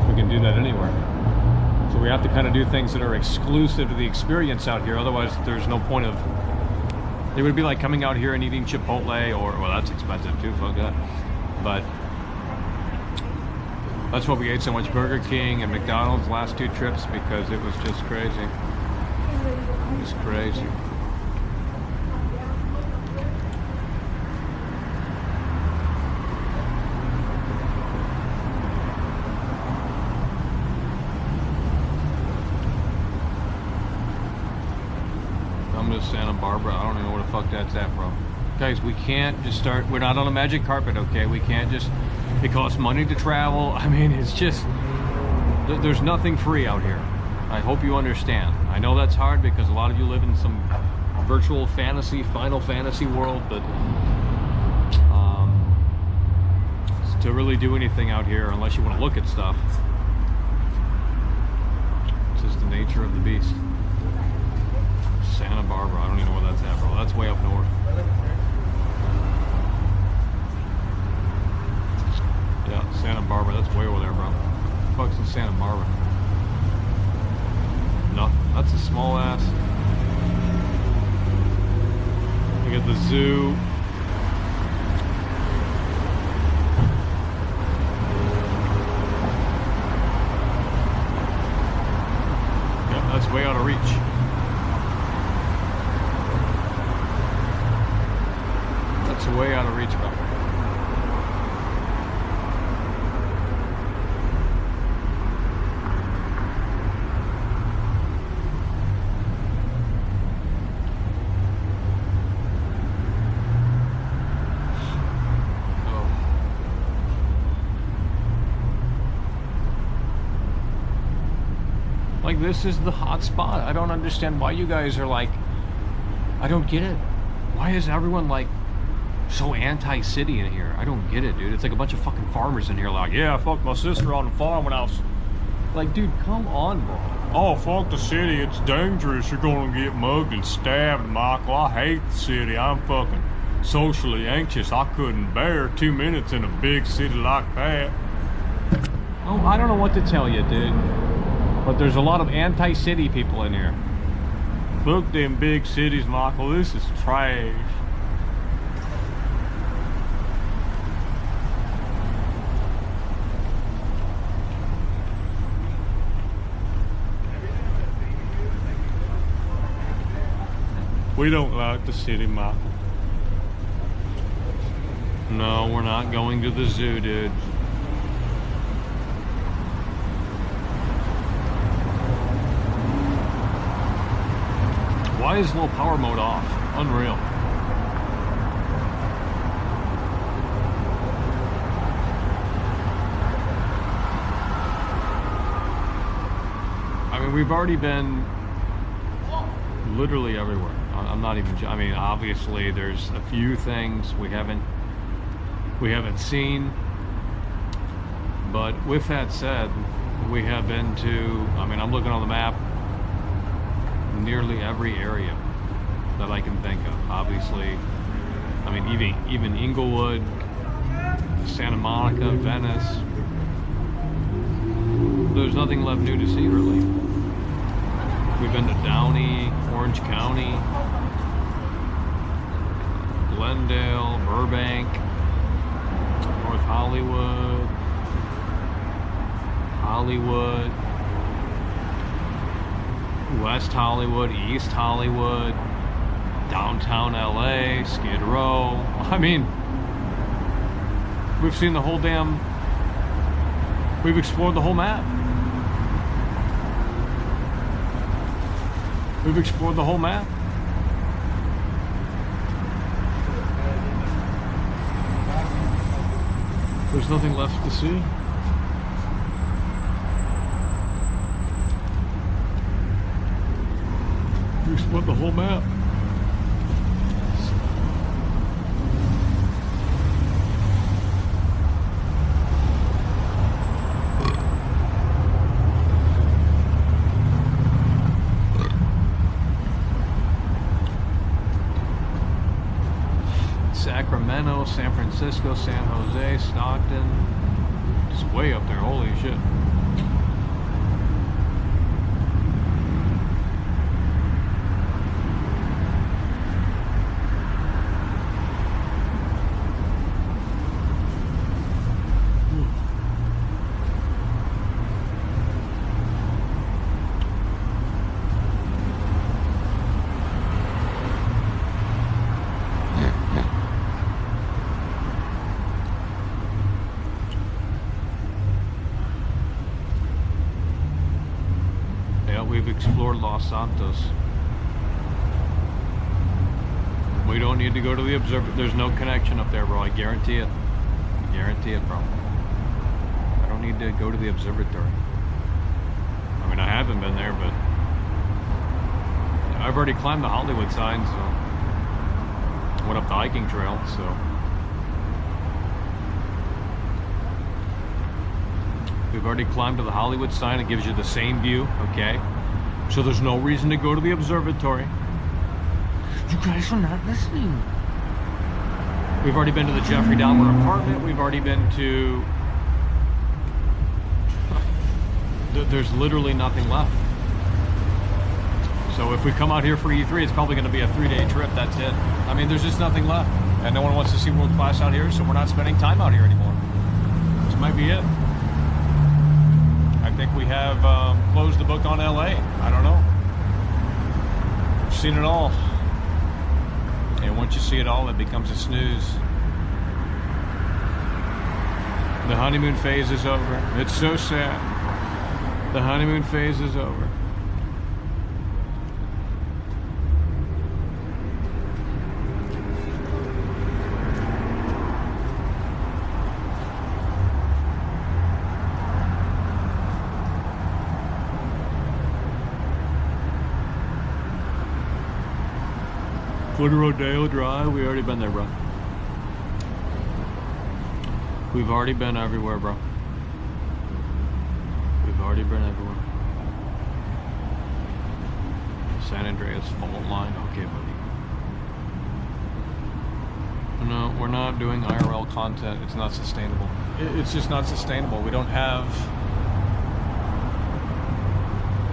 We can do that anywhere. So we have to kind of do things that are exclusive to the experience out here. Otherwise, there's no point of. It would be like coming out here and eating Chipotle, or well, that's expensive too. Fuck that. But that's why we ate so much Burger King and McDonald's last 2 trips, because it was just crazy. Just crazy. I'm to Santa Barbara. I don't even know where the fuck that's at, bro. Guys, we can't just start. We're not on a magic carpet, okay? We can't just. It costs money to travel. I mean, it's just, there's nothing free out here. I hope you understand. I know that's hard because a lot of you live in some virtual fantasy, Final Fantasy world, but to really do anything out here, unless you want to look at stuff, it's just the nature of the beast. Santa Barbara, I don't even know where that's at, bro. That's way up north. Yeah, Santa Barbara, that's way over there, bro. What the fuck's in Santa Barbara? Nothing. That's a small ass. You got the zoo. Yep, that's way out of reach. That's way out of reach, bro. Like, this is the hot spot. I don't understand why you guys are like, I don't get it. Why is everyone like so anti-city in here? I don't get it, dude. It's like a bunch of fucking farmers in here like, yeah, I fucked my sister on the farm when I was like, dude, come on, bro. Oh, fuck the city. It's dangerous. You're gonna get mugged and stabbed, Michael. I hate the city. I'm fucking socially anxious. I couldn't bear 2 minutes in a big city like that. Oh, I don't know what to tell you, dude. But there's a lot of anti-city people in here. Fuck them big cities, Michael. This is trash. We don't like the city, Michael. No, we're not going to the zoo, dude. Why is low power mode off? Unreal. I mean, we've already been literally everywhere. I'm not even, I mean, obviously there's a few things we haven't seen, but with that said, we have been to, I mean, I'm looking on the map, nearly every area that I can think of. Obviously, I mean, even Inglewood, Santa Monica, Venice. There's nothing left new to see, really. We've been to Downey, Orange County, Glendale, Burbank, North Hollywood, Hollywood, West Hollywood, East Hollywood, downtown LA, Skid Row. I mean, we've seen the whole damn, we've explored the whole map. We've explored the whole map. There's nothing left to see. We explored the whole map. Sacramento, San Francisco, San Jose, Stockton. Just way up there, holy shit. We've explored Los Santos. We don't need to go to the observatory. There's no connection up there, bro. I guarantee it. I guarantee it, bro. I don't need to go to the observatory. I mean, I haven't been there, but I've already climbed the Hollywood sign, so went up the hiking trail, so we've already climbed to the Hollywood sign. It gives you the same view, okay? So there's no reason to go to the observatory. You guys are not listening. We've already been to the Jeffrey Dahmer apartment. We've already been to... There's literally nothing left. So if we come out here for E3, it's probably going to be a 3-day trip. That's it. I mean, there's just nothing left. And no one wants to see world class out here, so we're not spending time out here anymore. This might be it. I think we have closed the book on LA. I don't know. We've seen it all. And once you see it all, it becomes a snooze. The honeymoon phase is over. It's so sad. The honeymoon phase is over. Glendale Drive, we already been there, bro. We've already been everywhere, bro. We've already been everywhere. San Andreas fault line, okay, buddy. No, we're not doing IRL content. It's not sustainable. It's just not sustainable. We don't have...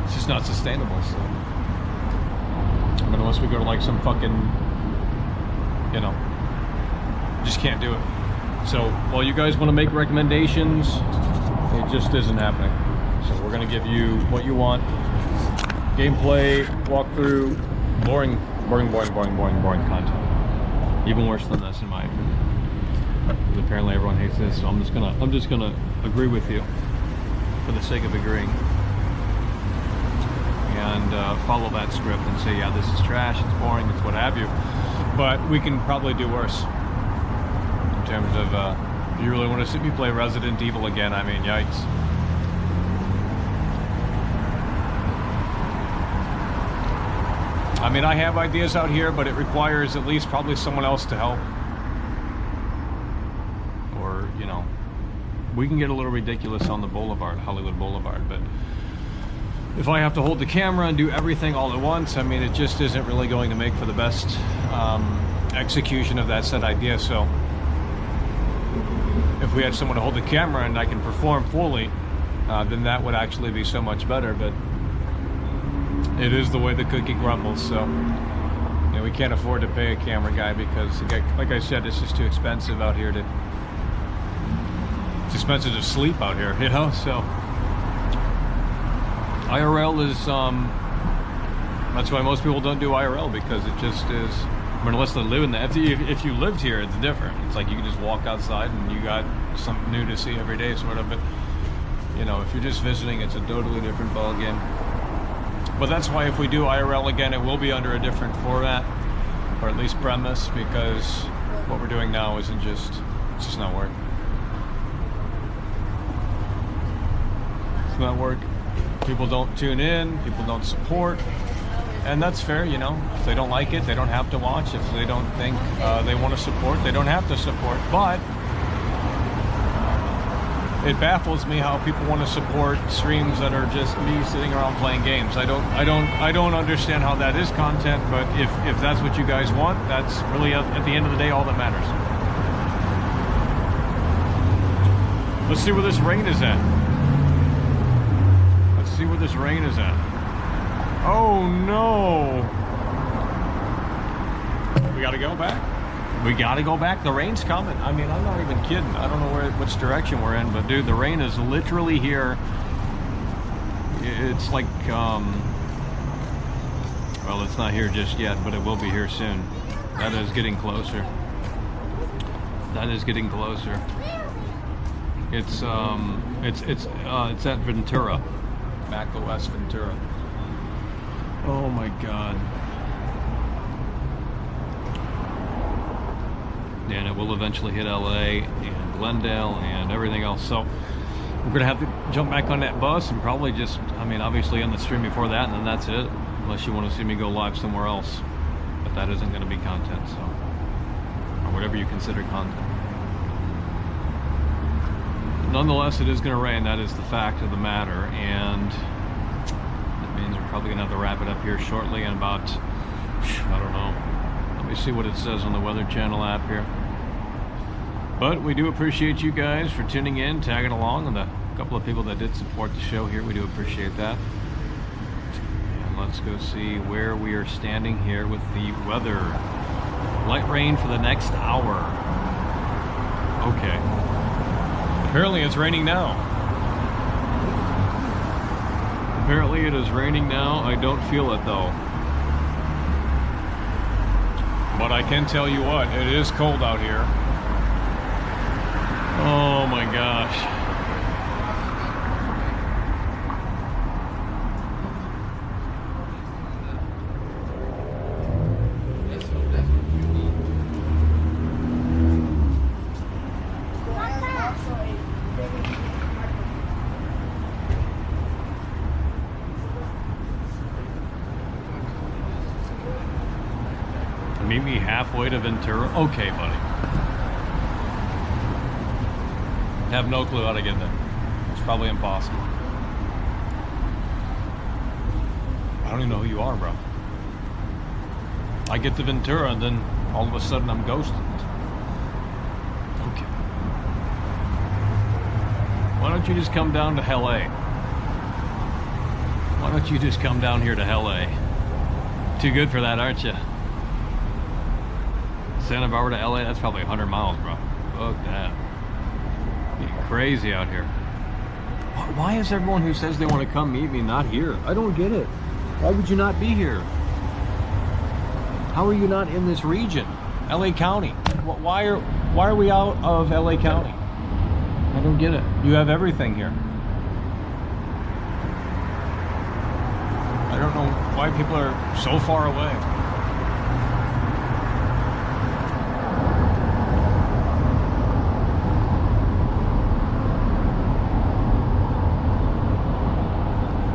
It's just not sustainable, so... I mean, unless we go to like some fucking, you know, just can't do it. So while you guys want to make recommendations, it just isn't happening. So we're gonna give you what you want. Gameplay, walkthrough, boring content. Even worse than this in my opinion. But apparently everyone hates this, so I'm just gonna agree with you for the sake of agreeing. And follow that script and say, yeah, this is trash, it's boring, it's what have you. But we can probably do worse. In terms of, if you really want to see me play Resident Evil again, I mean, yikes. I mean, I have ideas out here, but it requires at least probably someone else to help. Or, you know, we can get a little ridiculous on the boulevard, Hollywood Boulevard, but if I have to hold the camera and do everything all at once, I mean, it just isn't really going to make for the best execution of that said idea. So if we had someone to hold the camera and I can perform fully, then that would actually be so much better. But it is the way the cookie crumbles. So you know, we can't afford to pay a camera guy because, like I said, it's just too expensive out here to... It's expensive to sleep out here, you know, so... IRL is, that's why most people don't do IRL, because it just is, I mean, unless they live in that. If you lived here, it's different. It's like you can just walk outside and you got something new to see every day, sort of. But, you know, if you're just visiting, it's a totally different ballgame. But that's why if we do IRL again, it will be under a different format, or at least premise, because what we're doing now isn't just, it's just not working. It's not working. People don't tune in, people don't support, and that's fair, you know. If they don't like it, they don't have to watch. If they don't think they want to support, they don't have to support. But it baffles me how people want to support streams that are just me sitting around playing games. I don't understand how that is content, but if that's what you guys want, that's really at the end of the day all that matters. Let's see where this rain is at. Let's see where this rain is at. Oh no! We gotta go back. We gotta go back. The rain's coming. I mean, I'm not even kidding. I don't know which direction we're in, but dude, the rain is literally here. It's like, well, it's not here just yet, but it will be here soon. That is getting closer. That is getting closer. It's at Ventura, Macco West Ventura. Oh my God. And it will eventually hit LA and Glendale and everything else. So we're gonna have to jump back on that bus and probably just, I mean, obviously end the stream before that, and then that's it. Unless you want to see me go live somewhere else, but that isn't going to be content, so, or whatever you consider content. Nonetheless, it is going to rain. That is the fact of the matter, and that means we're probably going to have to wrap it up here shortly in about, I don't know. Let me see what it says on the Weather Channel app here. But we do appreciate you guys for tuning in, tagging along, and the couple of people that did support the show here. We do appreciate that. And let's go see where we are standing here with the weather. Light rain for the next hour. Okay. Apparently it's raining now. Apparently it is raining now. I don't feel it though. But I can tell you what, it is cold out here. Oh my gosh. Meet me halfway to Ventura. Okay, buddy. Have no clue how to get there. It's probably impossible. I don't even know who you are, bro. I get to Ventura and then all of a sudden I'm ghosted. Okay. Why don't you just come down to LA? Why don't you just come down here to LA? Too good for that, aren't you? Santa Barbara to LA, that's probably 100 miles, bro. Fuck that. Getting crazy out here. Why is everyone who says they want to come meet me not here? I don't get it. Why would you not be here? How are you not in this region? LA County. Why are we out of LA County? I don't get it. You have everything here. I don't know why people are so far away.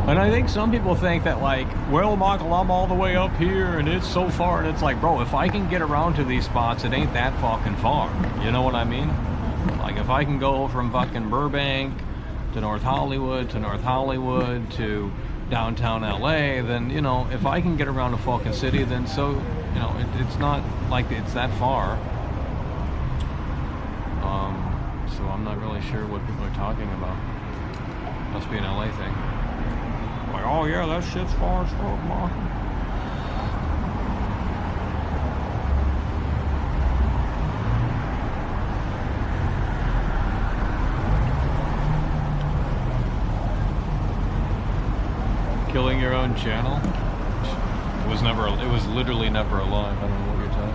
And I think some people think that, like, well, Michael, I'm all the way up here and it's so far, and it's like, bro, if I can get around to these spots, it ain't that fucking far. You know what I mean? Like, if I can go from fucking Burbank to North Hollywood to downtown LA, then, you know, if I can get around a fucking city, then so, you know, it's not like it's that far. So I'm not really sure what people are talking about. Must be an LA thing. Like, oh yeah, that shit's far as fuck, Mark. Killing your own channel? It was literally never alive. I don't know what you're talking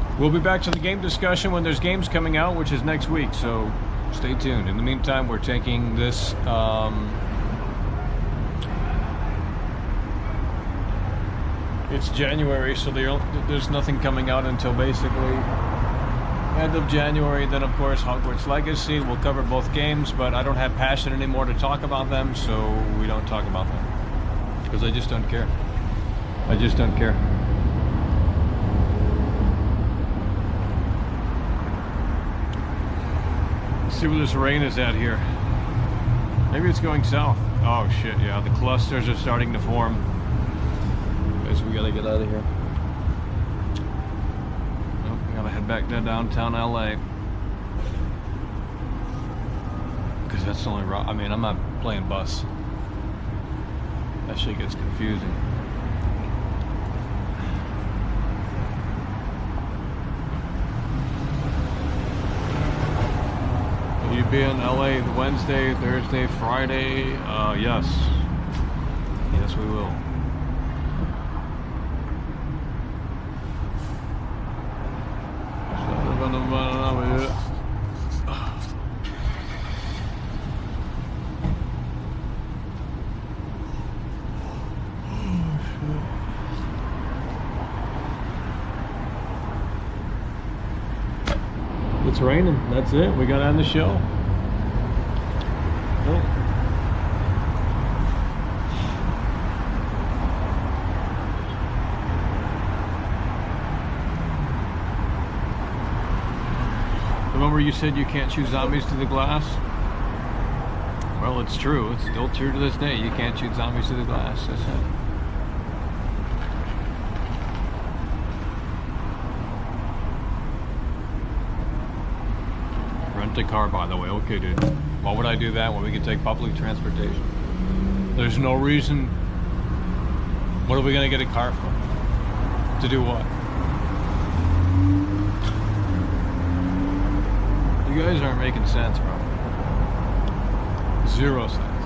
about. We'll be back to the game discussion when there's games coming out, which is next week, so stay tuned. In the meantime, we're taking this it's January, so there's nothing coming out until basically end of January. Then, of course, Hogwarts Legacy. We'll cover both games, but I don't have passion anymore to talk about them, so we don't talk about them. Because I just don't care. I just don't care. Let's see where this rain is at here. Maybe it's going south. Oh, shit, yeah. The clusters are starting to form. We gotta get out of here. Nope, we gotta head back to downtown LA. Because that's the only route. I mean, I'm not playing bus. That shit gets confusing. Will you be in LA Wednesday, Thursday, Friday? Yes. Yes, we will. It's raining. That's it. We got to end the show. Oh. Remember you said you can't shoot zombies through the glass? Well, it's true. It's still true to this day. You can't shoot zombies through the glass. That's it. Rent a car, by the way. Okay, dude. Why would I do that when we can take public transportation? There's no reason. What are we going to get a car for? To do what? You guys aren't making sense, bro. 0 cents.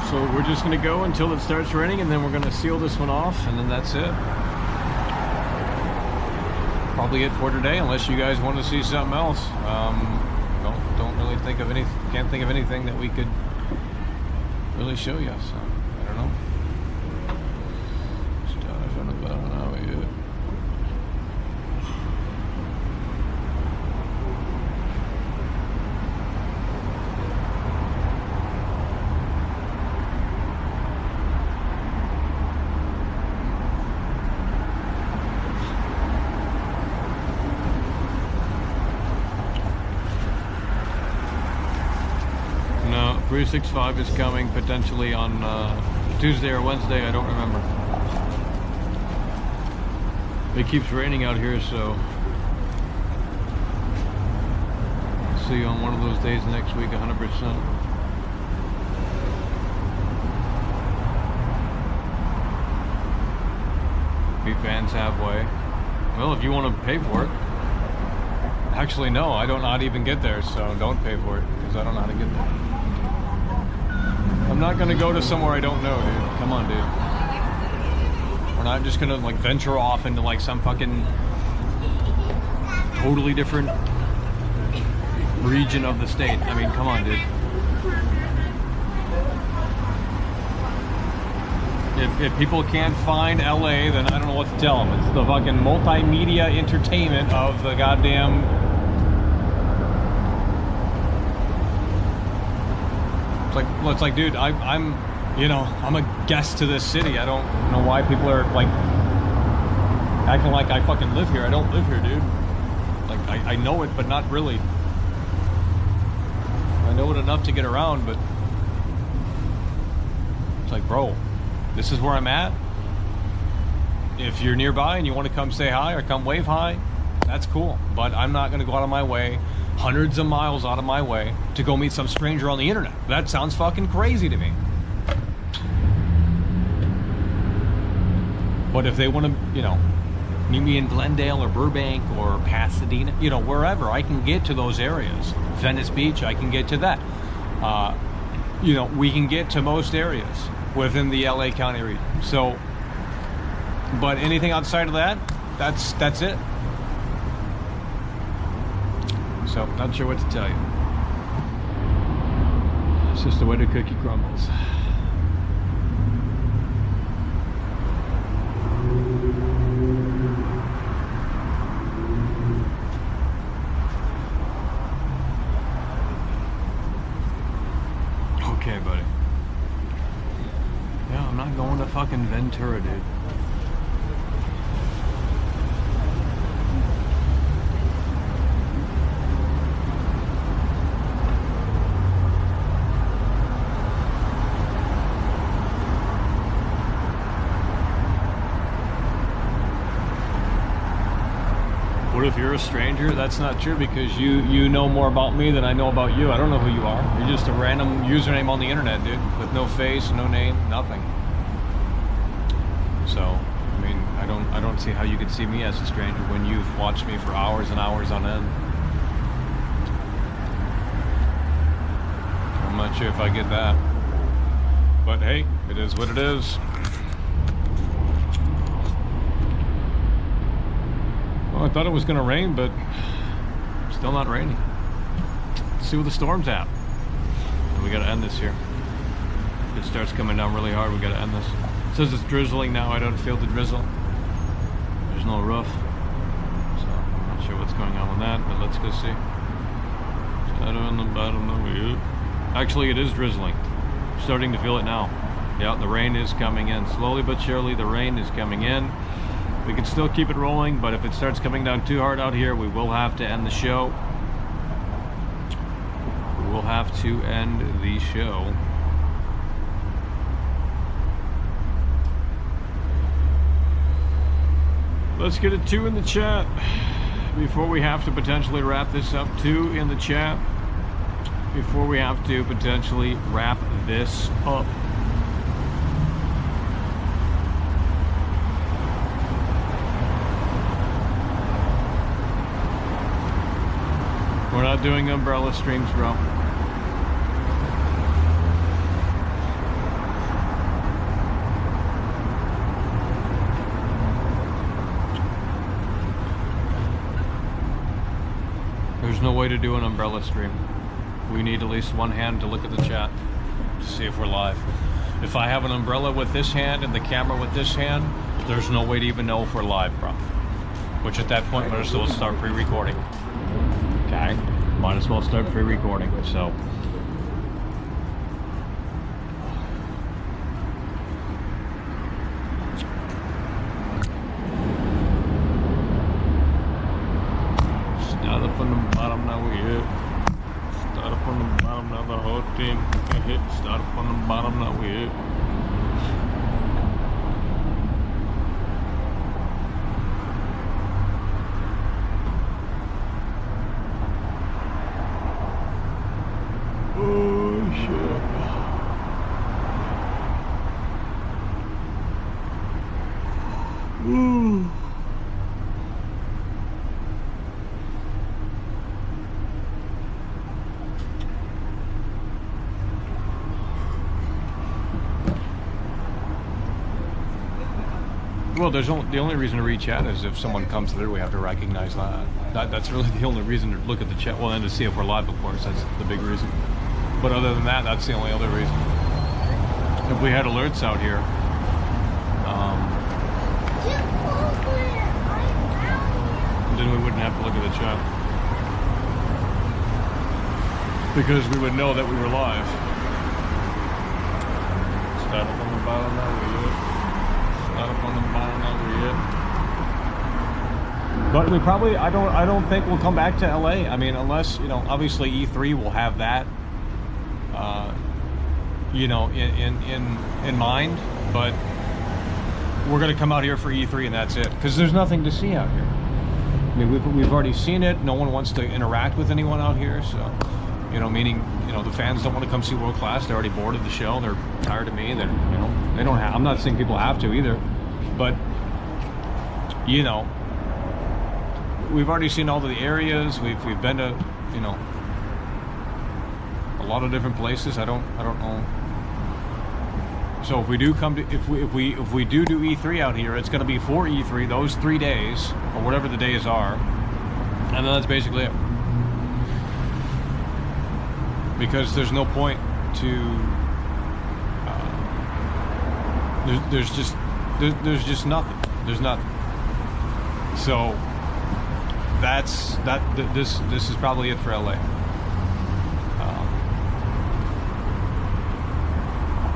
So we're just gonna go until it starts raining, and then we're gonna seal this one off, and then that's it. Probably it for today, unless you guys want to see something else. Don't really think of any. Can't think of anything that we could really show you. So I don't know. No, 365 is coming potentially on Tuesday or Wednesday. I don't remember. It keeps raining out here, so see you on one of those days next week, 100%. Be fans halfway. Well, if you want to pay for it. Actually, no, I don't know how to even get there, so don't pay for it, because I don't know how to get there. I'm not going to go to somewhere I don't know, dude. Come on, dude. We're not just going to, like, venture off into, like, some fucking totally different region of the state. I mean, come on, dude. If people can't find LA, then I don't know what to tell them. It's the fucking multimedia entertainment of the goddamn... It's like, dude, I'm a guest to this city. I don't know why people are, like, acting like I fucking live here. I don't live here, dude. Like, I know it, but not really. I know it enough to get around, but it's like, bro, this is where I'm at. If you're nearby and you want to come say hi or come wave hi, that's cool. But I'm not going to go out of my way, hundreds of miles out of my way, to go meet some stranger on the internet. That sounds fucking crazy to me. But if they want to, meet me in Glendale or Burbank or Pasadena, wherever, I can get to those areas. Venice Beach, I can get to that. We can get to most areas within the LA County region. So, but anything outside of that, that's it. So, not sure what to tell you. It's just the way the cookie crumbles. Okay, buddy. Yeah, I'm not going to fucking Ventura, dude. What if you're a stranger, that's not true, because you know more about me than I know about you. I don't know who you are. You're just a random username on the internet, dude, with no face, no name, nothing. So, I mean, I don't see how you could see me as a stranger when you've watched me for hours and hours on end. I'm not sure if I get that. But hey, it is what it is. Well, I thought it was going to rain, but still not raining. Let's see where the storm's at. We got to end this here. If it starts coming down really hard, we got to end this. It says it's drizzling now. I don't feel the drizzle. There's no roof. So I'm not sure what's going on with that, but let's go see. Shadow on the bottom of it. Actually, it is drizzling. I'm starting to feel it now. Yeah, the rain is coming in. Slowly but surely, the rain is coming in. We can still keep it rolling, but if it starts coming down too hard out here, we will have to end the show. We will have to end the show. Let's get a 2 in the chat before we have to potentially wrap this up. 2 in the chat before we have to potentially wrap this up. We're not doing umbrella streams, bro. There's no way to do an umbrella stream. We need at least one hand to look at the chat to see if we're live. If I have an umbrella with this hand and the camera with this hand, there's no way to even know if we're live, bro. Which at that point, might as well start pre-recording. Okay, might as well start pre-recording, so. Start up on the bottom, now we hit. Start up on the bottom, now the whole team can hit. Start up on the bottom, now we hit. Well, there's the only reason to read chat is if someone comes through, we have to recognize that. That's really the only reason to look at the chat. Well, and to see if we're live, of course, that's the big reason. But other than that, that's the only other reason. If we had alerts out here, then we wouldn't have to look at the chat. Because we would know that we were live. Start up on the bottom, now we do it. Start up on the bottom, now we do it. But we probably, I don't think we'll come back to LA. I mean, unless, you know, obviously E3 will have that, you know, in mind. But we're gonna come out here for E3 and that's it. Because there's nothing to see out here. I mean, we've already seen it. No one wants to interact with anyone out here, so, you know, meaning, you know, the fans don't want to come see World Class. They're already bored of the show. They're tired of me. They're, you know, they don't have. I'm not saying people have to either, but, you know, we've already seen all the areas. We've been to, you know, a lot of different places. I don't know. So if we do come to, if we do E3 out here, it's going to be for E3 those 3 days or whatever the days are, and then that's basically it. Because there's no point to. There's just nothing. There's nothing. So this is probably it for LA.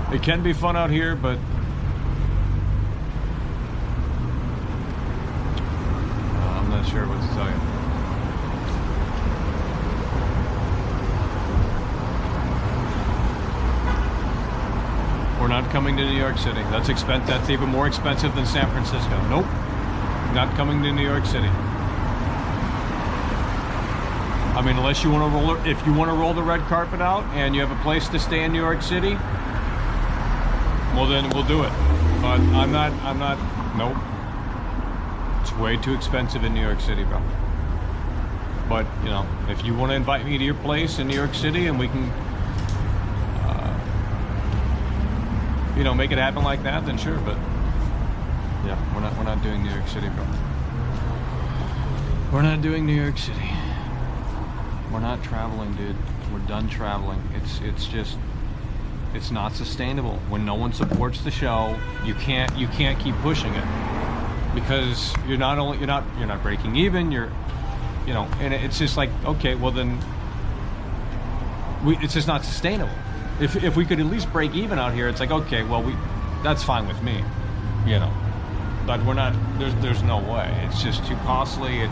It can be fun out here, but I'm not sure what to tell you. We're not coming to New York City. That's that's even more expensive than San Francisco. Nope. Not coming to New York City. I mean, unless you want to roll, if you want to roll the red carpet out and you have a place to stay in New York City, well then we'll do it. But I'm not, nope. It's way too expensive in New York City, bro. But, you know, if you want to invite me to your place in New York City and we can, you know, make it happen like that, then sure, but yeah, we're not doing New York City, bro. We're not doing New York City. We're not traveling, dude. We're done traveling. It's just, it's not sustainable. When no one supports the show, you can't keep pushing it, because you're not breaking even. You're, you know, and it's just like, okay, well then, it's just not sustainable. If we could at least break even out here, it's like, okay, well that's fine with me, you know. But we're not. There's no way. It's just too costly.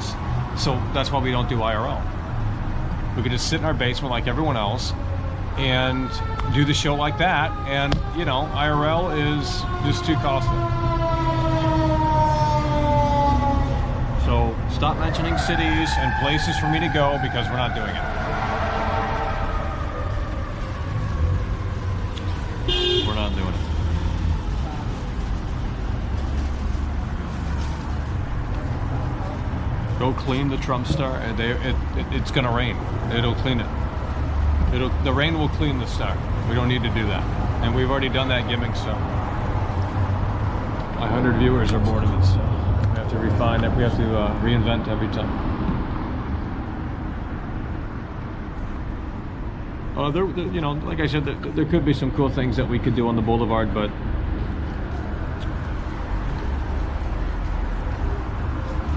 So that's why we don't do IRL. We could just sit in our basement like everyone else and do the show like that, and you know, IRL is just too costly. So stop mentioning cities and places for me to go, because we're not doing it. We're not doing it. Go clean the Trump Star. It's gonna rain. It'll clean it. The rain will clean the star. We don't need to do that, and we've already done that gimmick. So my 100 viewers are bored of it. So we have to refine it. We have to reinvent every time. You know, like I said, there could be some cool things that we could do on the boulevard, but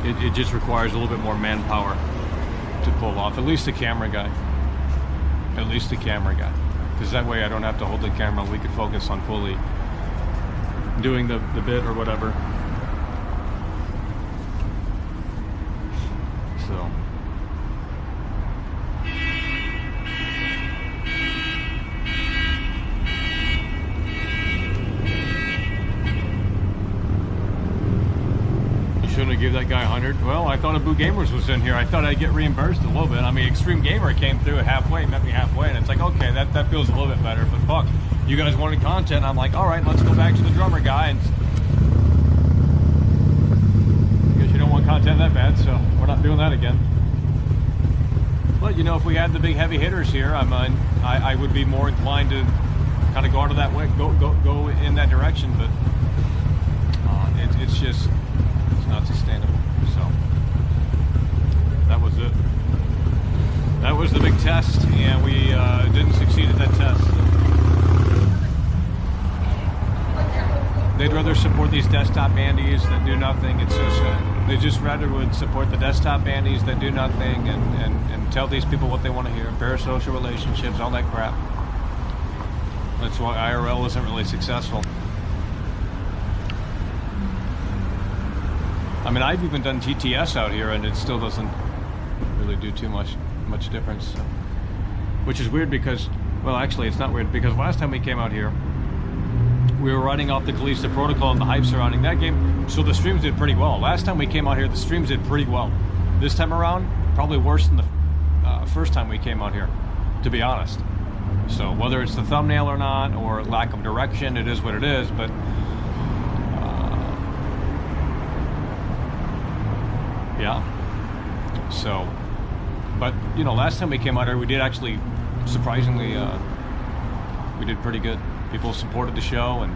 it just requires a little bit more manpower to pull off. At least the camera guy. At least the camera guy. Because that way I don't have to hold the camera. We could focus on fully doing the bit or whatever. So. Shouldn't have given that guy 100. Well, I thought Abu Gamers was in here. I thought I'd get reimbursed a little bit. I mean, Extreme Gamer came through halfway, met me halfway, and it's like, okay, that feels a little bit better. But fuck, you guys wanted content. I'm like, all right, let's go back to the drummer guy. And because you don't want content that bad, so we're not doing that again. But you know, if we had the big heavy hitters here, I would be more inclined to kind of go out of that way, go in that direction. But it's just. Not sustainable. So that was it. That was the big test, and we didn't succeed at that test. They'd rather support these desktop bandies that do nothing. It's just they just rather would support the desktop bandies that do nothing, and tell these people what they want to hear. Parasocial relationships, all that crap. That's why IRL isn't really successful. I mean, I've even done TTS out here, and it still doesn't really do too much difference. So. Which is weird because, well, actually, it's not weird, because last time we came out here, we were writing off the Callisto Protocol and the hype surrounding that game, so the streams did pretty well. Last time we came out here, the streams did pretty well. This time around, probably worse than the first time we came out here, to be honest. So whether it's the thumbnail or not, or lack of direction, it is what it is, but yeah. So, but you know, last time we came out here, we did actually, surprisingly, we did pretty good. People supported the show, and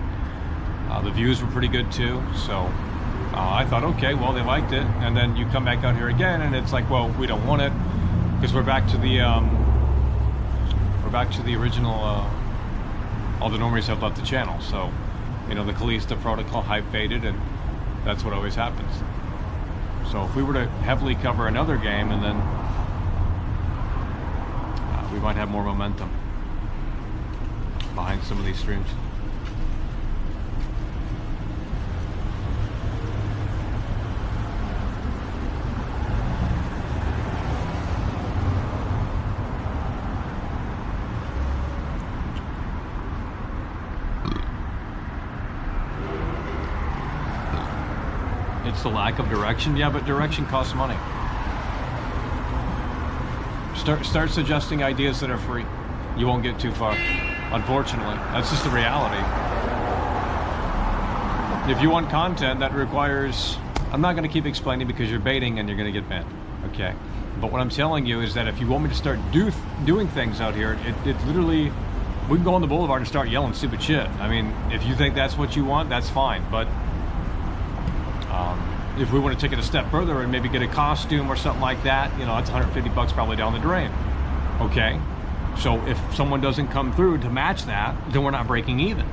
the views were pretty good too. So I thought, okay, well, they liked it. And then you come back out here again, and it's like, well, we don't want it, because we're back to the original. All the normies have left the channel. So, you know, the Callisto Protocol hype faded, and that's what always happens. So if we were to heavily cover another game, and then we might have more momentum behind some of these streams. It's the lack of direction. Yeah, but direction costs money. Start suggesting ideas that are free. You won't get too far, unfortunately. That's just the reality. If you want content that requires... I'm not going to keep explaining because you're baiting and you're going to get banned. Okay? But what I'm telling you is that if you want me to start doing things out here, it literally... We can go on the boulevard and start yelling stupid shit. I mean, if you think that's what you want, that's fine. But if we want to take it a step further and maybe get a costume or something like that, you know, that's 150 bucks probably down the drain. Okay? So if someone doesn't come through to match that, then we're not breaking even.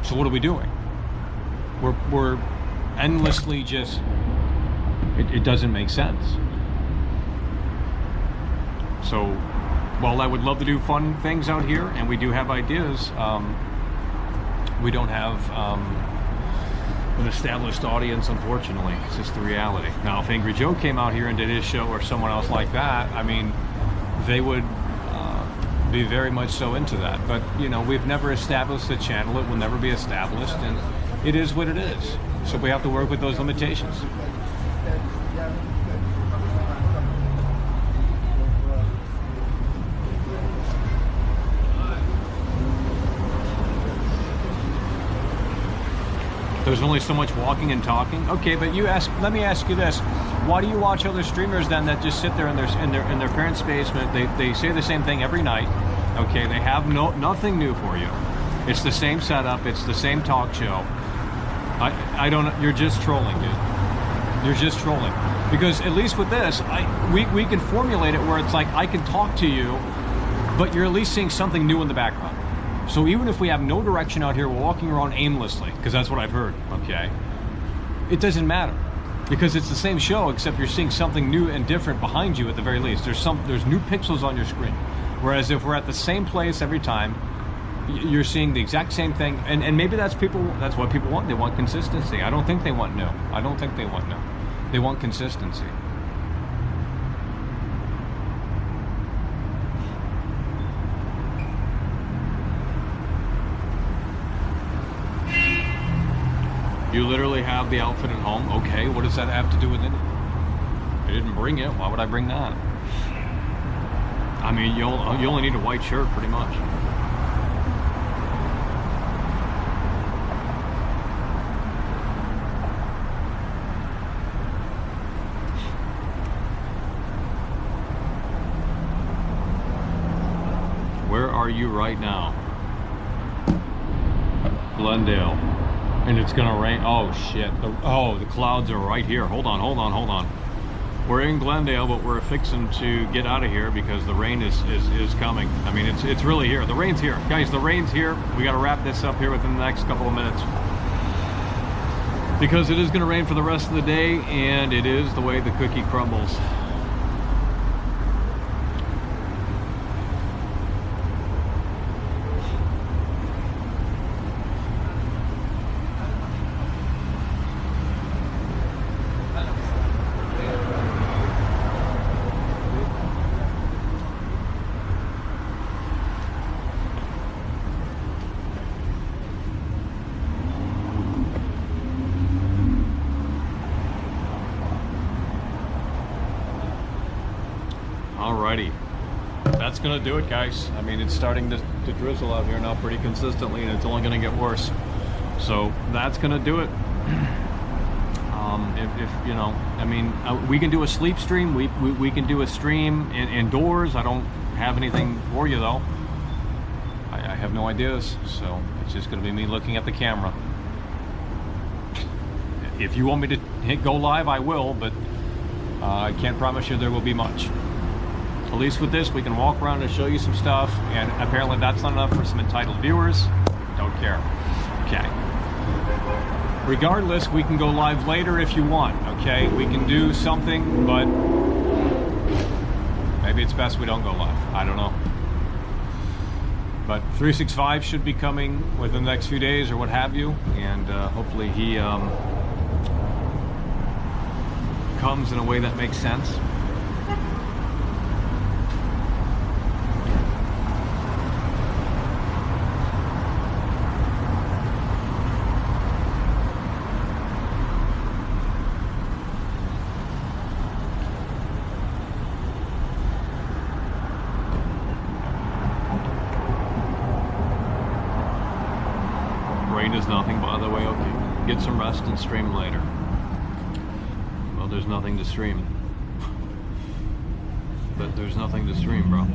So what are we doing? We're endlessly just... It doesn't make sense. So, while I would love to do fun things out here, and we do have ideas, we don't have an established audience, unfortunately. It's just the reality. Now, if Angry Joe came out here and did his show, or someone else like that, I mean, they would be very much so into that. But, you know, we've never established the channel. It will never be established, and it is what it is. So we have to work with those limitations. There's only so much walking and talking. Okay, but let me ask you this: why do you watch other streamers then that just sit there in their parents' basement? They say the same thing every night. Okay, they have nothing new for you. It's the same setup. It's the same talk show. I don't. You're just trolling, dude. You're just trolling. Because at least with this, we can formulate it where it's like I can talk to you, but you're at least seeing something new in the background. So even if we have no direction out here, we're walking around aimlessly, because that's what I've heard, okay? It doesn't matter, because it's the same show, except you're seeing something new and different behind you at the very least. There's new pixels on your screen. Whereas if we're at the same place every time, you're seeing the exact same thing, and maybe that's what people want. They want consistency. I don't think they want new. I don't think they want new. They want consistency. You literally have the outfit at home. Okay, what does that have to do with it? I didn't bring it. Why would I bring that? I mean, you only need a white shirt, pretty much. Where are you right now? Glendale. And it's gonna rain. Oh shit. The clouds are right here. Hold on. We're in Glendale, but we're fixing to get out of here because the rain is coming. I mean, it's really here. The rain's here. Guys, the rain's here. We gotta wrap this up here within the next couple of minutes. Because it is gonna rain for the rest of the day, and it is the way the cookie crumbles. Alrighty, that's gonna do it, guys. I mean, it's starting to drizzle out here now pretty consistently, and it's only gonna get worse. So that's gonna do it. If you know, I mean, we can do a sleep stream. We can do a stream indoors. I don't have anything for you though. I have no ideas, so it's just gonna be me looking at the camera. If you want me to hit go live, I will, but I can't promise you there will be much. At least with this, we can walk around and show you some stuff, and apparently that's not enough for some entitled viewers. Don't care. Okay. Regardless, we can go live later if you want, okay? We can do something, but maybe it's best we don't go live. I don't know. But 365 should be coming within the next few days or what have you, and hopefully he comes in a way that makes sense. Rain is nothing, by the way. Okay, get some rest and stream later. Well, there's nothing to stream. But there's nothing to stream, bro.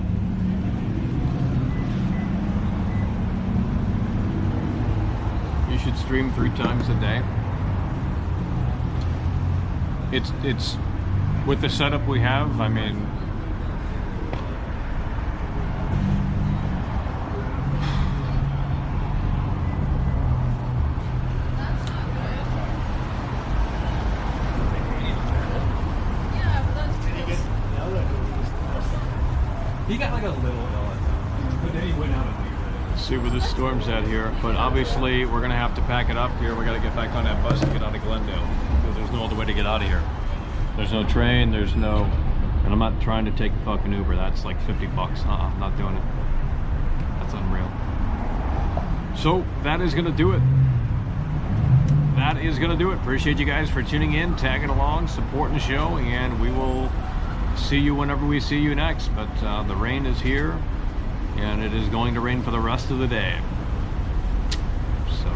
You should stream 3 times a day. It's with the setup we have, I mean, he got like a little ill, but then he went out and see where the storm's at here. But obviously, we're gonna have to pack it up here. We gotta get back on that bus and get out of Glendale because there's no other way to get out of here. There's no train. There's no, and I'm not trying to take a fucking Uber. That's like 50 bucks. I'm not doing it. That's unreal. So that is gonna do it. That is gonna do it. Appreciate you guys for tuning in, tagging along, supporting the show, and we will see you whenever we see you next. But the rain is here, and it is going to rain for the rest of the day. So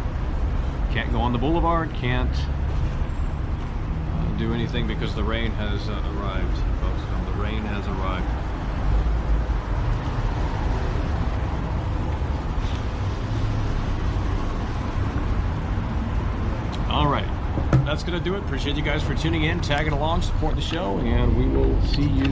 can't go on the boulevard, can't do anything because the rain has arrived, folks. The rain has arrived. All right, that's gonna do it. Appreciate you guys for tuning in, tagging along, supporting the show, and we will see you